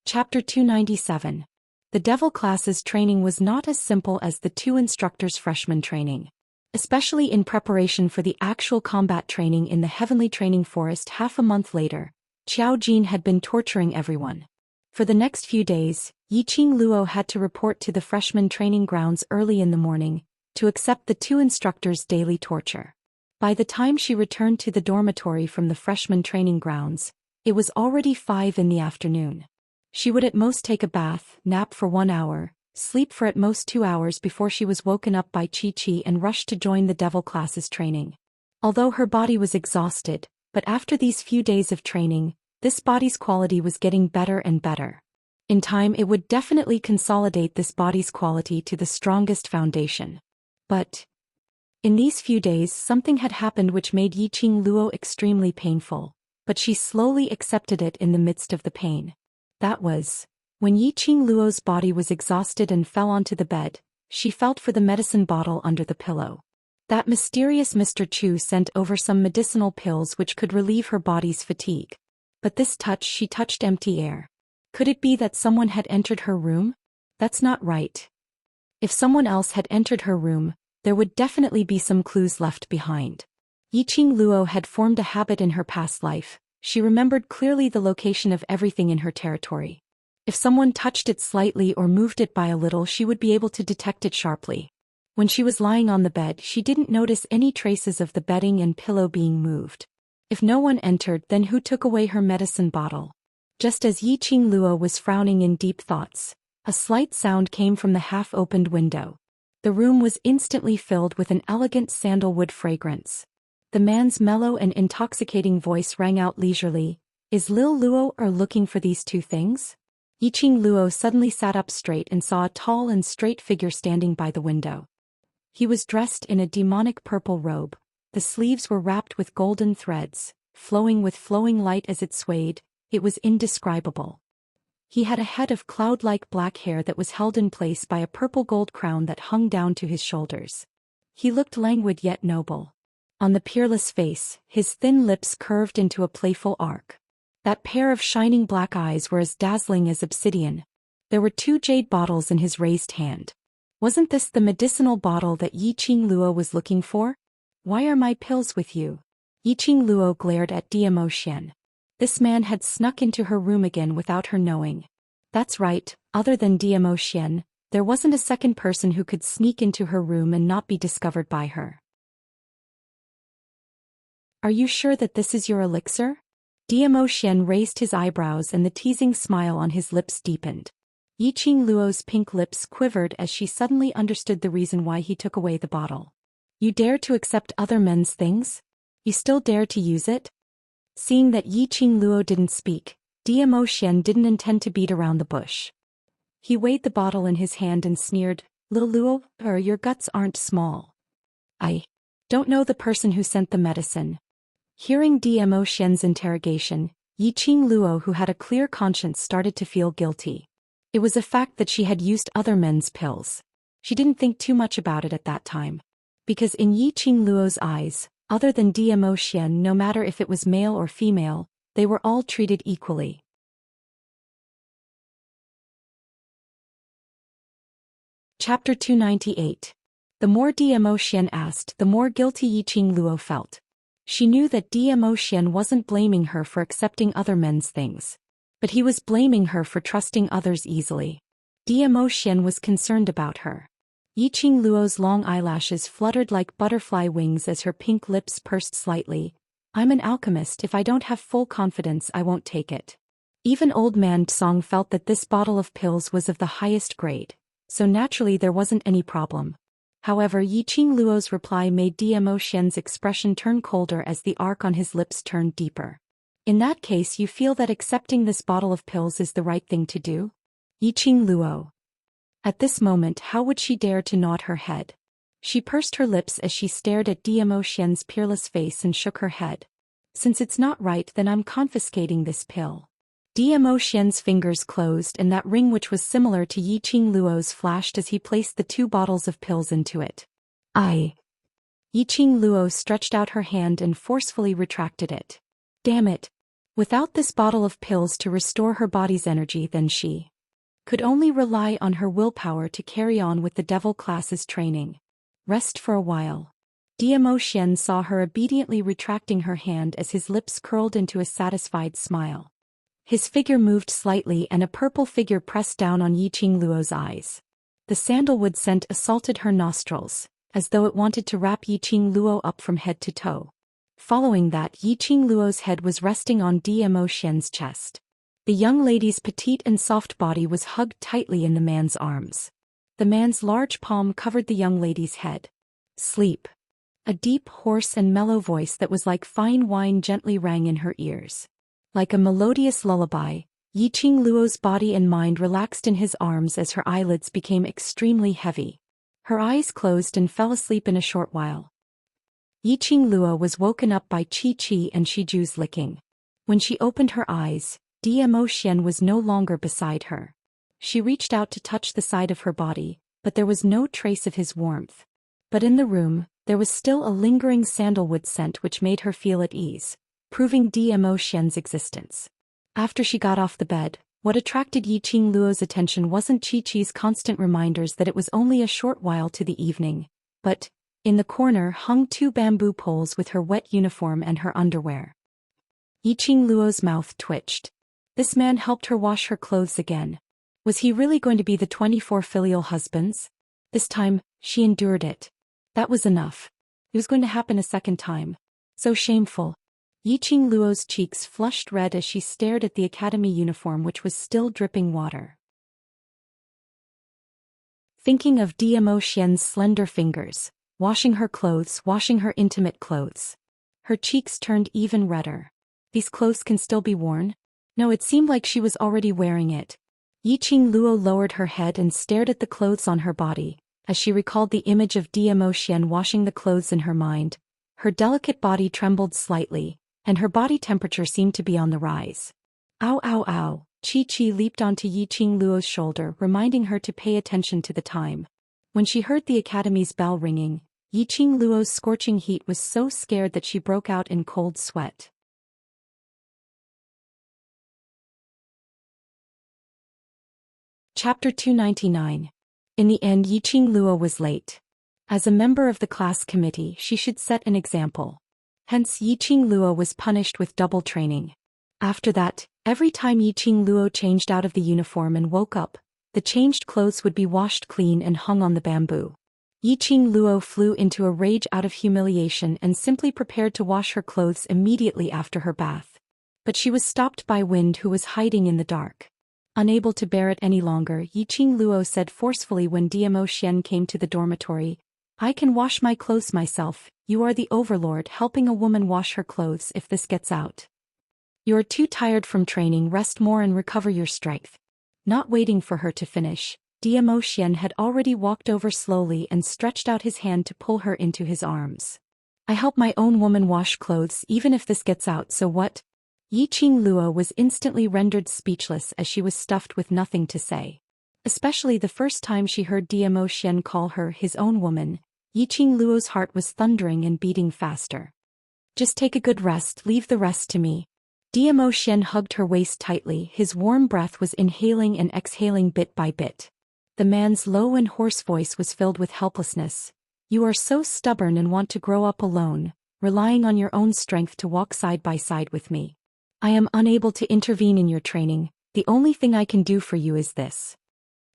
Chapter 297. The Devil class's training was not as simple as the 2 instructors' freshman training. Especially in preparation for the actual combat training in the Heavenly Training Forest half a month later, Xiao Jin had been torturing everyone. For the next few days, Yiqing Luo had to report to the freshman training grounds early in the morning, to accept the two instructors' daily torture. By the time she returned to the dormitory from the freshman training grounds, it was already 5 in the afternoon. She would at most take a bath, nap for 1 hour, sleep for at most 2 hours before she was woken up by Chi and rushed to join the devil classes training. Although her body was exhausted, but after these few days of training, this body's quality was getting better and better. In time it would definitely consolidate this body's quality to the strongest foundation. But in these few days something had happened which made Yiqing Luo extremely painful, but she slowly accepted it in the midst of the pain. That was, when Yiqing Luo's body was exhausted and fell onto the bed, she felt for the medicine bottle under the pillow. That mysterious Mr. Chu sent over some medicinal pills which could relieve her body's fatigue. But this touch, she touched empty air. Could it be that someone had entered her room? That's not right. If someone else had entered her room, there would definitely be some clues left behind. Yiqing Luo had formed a habit in her past life. She remembered clearly the location of everything in her territory. If someone touched it slightly or moved it by a little, she would be able to detect it sharply. When she was lying on the bed, she didn't notice any traces of the bedding and pillow being moved. If no one entered, then who took away her medicine bottle? Just as Yiqing Luo was frowning in deep thoughts, a slight sound came from the half-opened window. The room was instantly filled with an elegant sandalwood fragrance. The man's mellow and intoxicating voice rang out leisurely. Is Lil Luo looking for these two things? Yiqing Luo suddenly sat up straight and saw a tall and straight figure standing by the window. He was dressed in a demonic purple robe. The sleeves were wrapped with golden threads, flowing with flowing light as it swayed. It was indescribable. He had a head of cloud-like black hair that was held in place by a purple gold crown that hung down to his shoulders. He looked languid yet noble. On the peerless face, his thin lips curved into a playful arc. That pair of shining black eyes were as dazzling as obsidian. There were 2 jade bottles in his raised hand. Wasn't this the medicinal bottle that Yiqing Luo was looking for? Why are my pills with you? Yiqing Luo glared at Zhou Xian. This man had snuck into her room again without her knowing. That's right, other than Zhou Xian, there wasn't a second person who could sneak into her room and not be discovered by her. Are you sure that this is your elixir? Zhou Xian raised his eyebrows and the teasing smile on his lips deepened. Yiqing Luo's pink lips quivered as she suddenly understood the reason why he took away the bottle. You dare to accept other men's things? You still dare to use it? Seeing that Yiqing Luo didn't speak, Zhou Xian didn't intend to beat around the bush. He weighed the bottle in his hand and sneered, Lil Luo, your guts aren't small. I don't know the person who sent the medicine. Hearing Zhou Xian's interrogation, Yiqing Luo, who had a clear conscience, started to feel guilty. It was a fact that she had used other men's pills. She didn't think too much about it at that time. Because in Yiqing Luo's eyes, other than Zhou Xian, no matter if it was male or female, they were all treated equally. Chapter 298. The more Zhou Xian asked, the more guilty Yiqing Luo felt. She knew that Zhou Xian wasn't blaming her for accepting other men's things. But he was blaming her for trusting others easily. Zhou Xian was concerned about her. Yiqing Luo's long eyelashes fluttered like butterfly wings as her pink lips pursed slightly. I'm an alchemist. If I don't have full confidence, I won't take it. Even old man Tsong felt that this bottle of pills was of the highest grade, so naturally there wasn't any problem. However, Yiqing Luo's reply made Zhou Xian's expression turn colder as the arc on his lips turned deeper. In that case, you feel that accepting this bottle of pills is the right thing to do? Yiqing Luo. At this moment, how would she dare to nod her head? She pursed her lips as she stared at Zhou Xian's peerless face and shook her head. Since it's not right, then I'm confiscating this pill. Zhou Xian's fingers closed and that ring which was similar to Yiqing Luo's flashed as he placed the 2 bottles of pills into it. Yiqing Luo stretched out her hand and forcefully retracted it. Damn it. Without this bottle of pills to restore her body's energy, then she could only rely on her willpower to carry on with the devil classes training. Rest for a while. Xian saw her obediently retracting her hand as his lips curled into a satisfied smile. His figure moved slightly and a purple figure pressed down on Luo's eyes. The sandalwood scent assaulted her nostrils, as though it wanted to wrap Luo up from head to toe. Following that, Luo's head was resting on Xian's chest. The young lady's petite and soft body was hugged tightly in the man's arms. The man's large palm covered the young lady's head. Sleep. A deep, hoarse and mellow voice that was like fine wine gently rang in her ears. Like a melodious lullaby, Luo's body and mind relaxed in his arms as her eyelids became extremely heavy. Her eyes closed and fell asleep in a short while. Luo was woken up by Qi and Shiju's licking. When she opened her eyes, Xian was no longer beside her. She reached out to touch the side of her body, but there was no trace of his warmth. But in the room, there was still a lingering sandalwood scent which made her feel at ease, proving Xian's existence. After she got off the bed, what attracted Luo's attention wasn't Qi's constant reminders that it was only a short while to the evening, but, in the corner hung 2 bamboo poles with her wet uniform and her underwear. Luo's mouth twitched. This man helped her wash her clothes again. Was he really going to be the 24 filial husbands? This time, she endured it. That was enough. It was going to happen a second time. So shameful. Luo's cheeks flushed red as she stared at the academy uniform which was still dripping water. Thinking of Xian's slender fingers, washing her clothes, washing her intimate clothes. Her cheeks turned even redder. These clothes can still be worn? No, it seemed like she was already wearing it. Luo lowered her head and stared at the clothes on her body. As she recalled the image of Xian washing the clothes in her mind, her delicate body trembled slightly, and her body temperature seemed to be on the rise. Ow ow ow, Qi leaped onto Luo's shoulder, reminding her to pay attention to the time. When she heard the academy's bell ringing, Luo's scorching heat was so scared that she broke out in cold sweat. Chapter 299. In the end, Luo was late. As a member of the class committee, she should set an example. Hence Luo was punished with double training. After that, every time Luo changed out of the uniform and woke up, the changed clothes would be washed clean and hung on the bamboo. Luo flew into a rage out of humiliation and simply prepared to wash her clothes immediately after her bath. But she was stopped by Wind, who was hiding in the dark. Unable to bear it any longer, Luo said forcefully when Xian came to the dormitory, "I can wash my clothes myself. You are the overlord helping a woman wash her clothes if this gets out. You are too tired from training, rest more and recover your strength." Not waiting for her to finish, Xian had already walked over slowly and stretched out his hand to pull her into his arms. "I help my own woman wash clothes even if this gets out, so what?" Luo was instantly rendered speechless as she was stuffed with nothing to say. Especially the first time she heard Xian call her his own woman, Luo's heart was thundering and beating faster. "Just take a good rest, leave the rest to me." Xian hugged her waist tightly, his warm breath was inhaling and exhaling bit by bit. The man's low and hoarse voice was filled with helplessness. "You are so stubborn and want to grow up alone, relying on your own strength to walk side by side with me. I am unable to intervene in your training, the only thing I can do for you is this."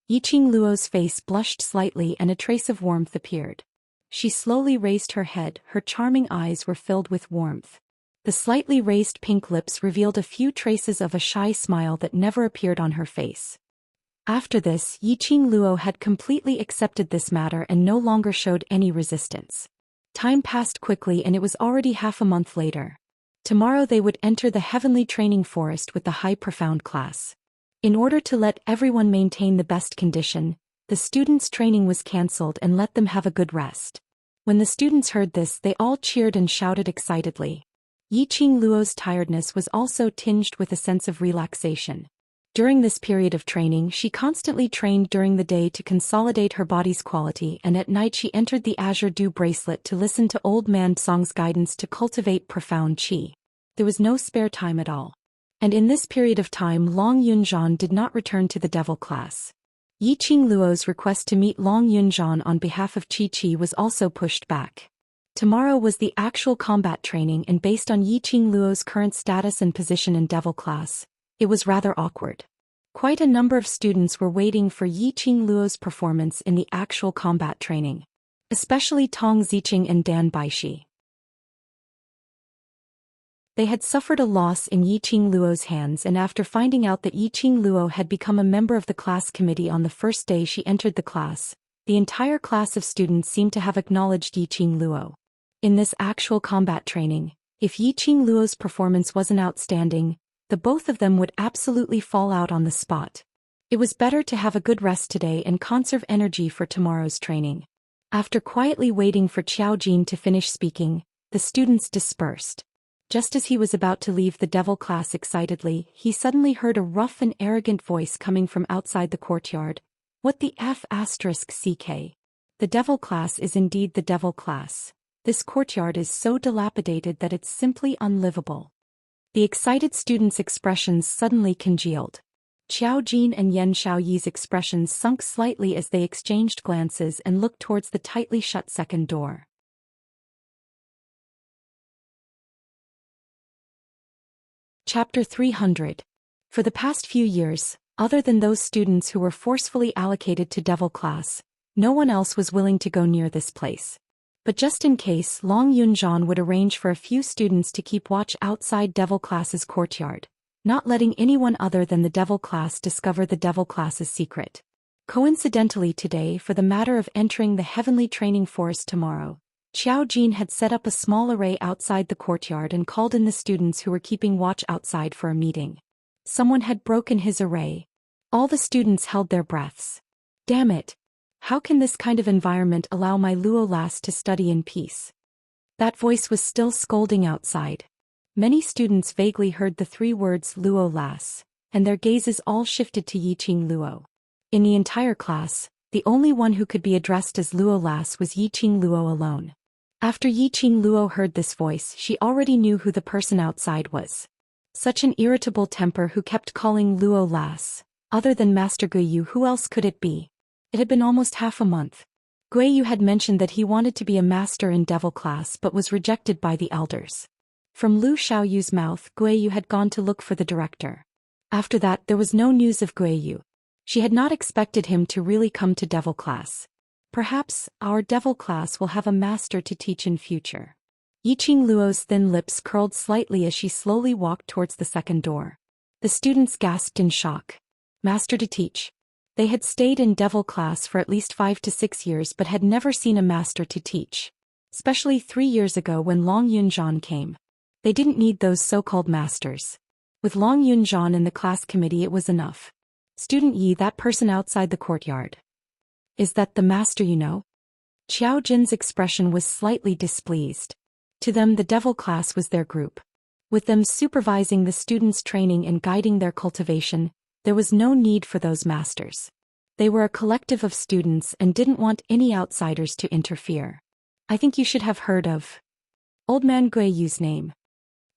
Luo's face blushed slightly and a trace of warmth appeared. She slowly raised her head, her charming eyes were filled with warmth. The slightly raised pink lips revealed a few traces of a shy smile that never appeared on her face. After this, Luo had completely accepted this matter and no longer showed any resistance. Time passed quickly and it was already half a month later. Tomorrow they would enter the heavenly training forest with the high profound class. In order to let everyone maintain the best condition, the students' training was cancelled and let them have a good rest. When the students heard this, they all cheered and shouted excitedly. Luo's tiredness was also tinged with a sense of relaxation. During this period of training, she constantly trained during the day to consolidate her body's quality, and at night she entered the Azure Dew bracelet to listen to Old Man Song's guidance to cultivate profound qi. There was no spare time at all. And in this period of time, Long Yunzhan did not return to the devil class. Luo's request to meet Long Yunzhan on behalf of Qi was also pushed back. Tomorrow was the actual combat training, and based on Yiqing Luo's current status and position in Devil class, it was rather awkward. Quite a number of students were waiting for Yiqing Luo's performance in the actual combat training, especially Tong Ziqing and Dan Baishi. They had suffered a loss in Yiqing Luo's hands, and after finding out that Yiqing Luo had become a member of the class committee on the first day she entered the class, the entire class of students seemed to have acknowledged Yiqing Luo. In this actual combat training, if Yiqing Luo's performance wasn't outstanding, the both of them would absolutely fall out on the spot. It was better to have a good rest today and conserve energy for tomorrow's training. After quietly waiting for Xiao Jin to finish speaking, the students dispersed. Just as he was about to leave the Devil class excitedly, he suddenly heard a rough and arrogant voice coming from outside the courtyard. What the F***CK? The Devil class is indeed the Devil class. This courtyard is so dilapidated that it's simply unlivable. The excited students' expressions suddenly congealed. Xiao Jin and Yan Xiaoyi's expressions sunk slightly as they exchanged glances and looked towards the tightly shut second door. Chapter 300. For the past few years, other than those students who were forcefully allocated to Devil class, no one else was willing to go near this place. But just in case, Long Yunzhan would arrange for a few students to keep watch outside Devil class's courtyard, not letting anyone other than the Devil class discover the Devil class's secret. Coincidentally today, for the matter of entering the Heavenly Training Forest tomorrow, Xiao Jin had set up a small array outside the courtyard and called in the students who were keeping watch outside for a meeting. Someone had broken his array. All the students held their breaths. Damn it! How can this kind of environment allow my Luo lass to study in peace? That voice was still scolding outside. Many students vaguely heard the three words Luo lass, and their gazes all shifted to Yiqing Luo. In the entire class, the only one who could be addressed as Luo lass was Yiqing Luo alone. After Yiqing Luo heard this voice, she already knew who the person outside was. Such an irritable temper who kept calling Luo lass. Other than Master Guiyu, who else could it be? It had been almost half a month. Guiyu had mentioned that he wanted to be a master in Devil class but was rejected by the elders. From Lu Xiaoyu's mouth, Guiyu had gone to look for the director. After that, there was no news of Guiyu. She had not expected him to really come to Devil class. Perhaps our Devil class will have a master to teach in future. Yiqing Luo's thin lips curled slightly as she slowly walked towards the second door. The students gasped in shock. Master to teach. They had stayed in Devil class for at least 5 to 6 years but had never seen a master to teach. Especially 3 years ago when Long Yunzhan came. They didn't need those so-called masters. With Long Yunzhan in the class committee it was enough. Student Yi, that person outside the courtyard. Is that the master you know? Xiao Jin's expression was slightly displeased. To them the Devil class was their group. With them supervising the students' training and guiding their cultivation, there was no need for those masters. They were a collective of students and didn't want any outsiders to interfere. I think you should have heard of Old Man Guiyu's name.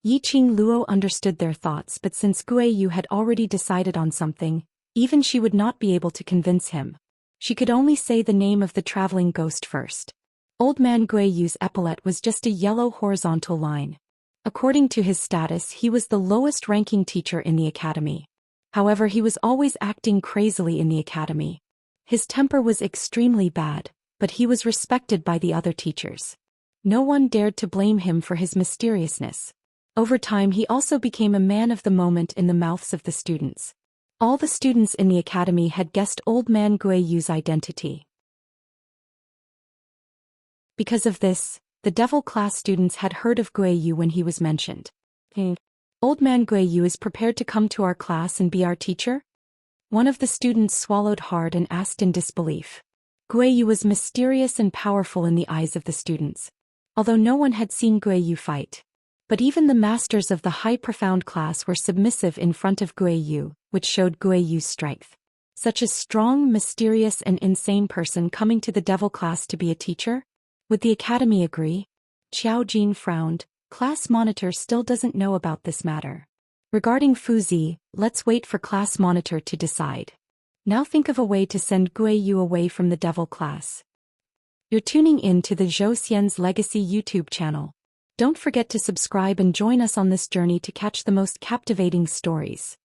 Yiqing Luo understood their thoughts, but since Guiyu had already decided on something, even she would not be able to convince him. She could only say the name of the traveling ghost first. Old Man Guiyu's epaulette was just a yellow horizontal line. According to his status, he was the lowest-ranking teacher in the academy. However, he was always acting crazily in the academy. His temper was extremely bad, but he was respected by the other teachers. No one dared to blame him for his mysteriousness. Over time, he also became a man of the moment in the mouths of the students. All the students in the academy had guessed Old Man Guiyu's identity. Because of this, the Devil class students had heard of Guiyu when he was mentioned. Old Man Guiyu is prepared to come to our class and be our teacher? One of the students swallowed hard and asked in disbelief. Guiyu was mysterious and powerful in the eyes of the students. Although no one had seen Guiyu fight. But even the masters of the high profound class were submissive in front of Guiyu, which showed Guiyu's strength. Such a strong, mysterious and insane person coming to the Devil class to be a teacher? Would the academy agree? Xiao Jin frowned. Class monitor still doesn't know about this matter. Regarding Fuzi, let's wait for class monitor to decide. Now think of a way to send Guiyu away from the Devil class. You're tuning in to the Zhou Xian's Legacy YouTube channel. Don't forget to subscribe and join us on this journey to catch the most captivating stories.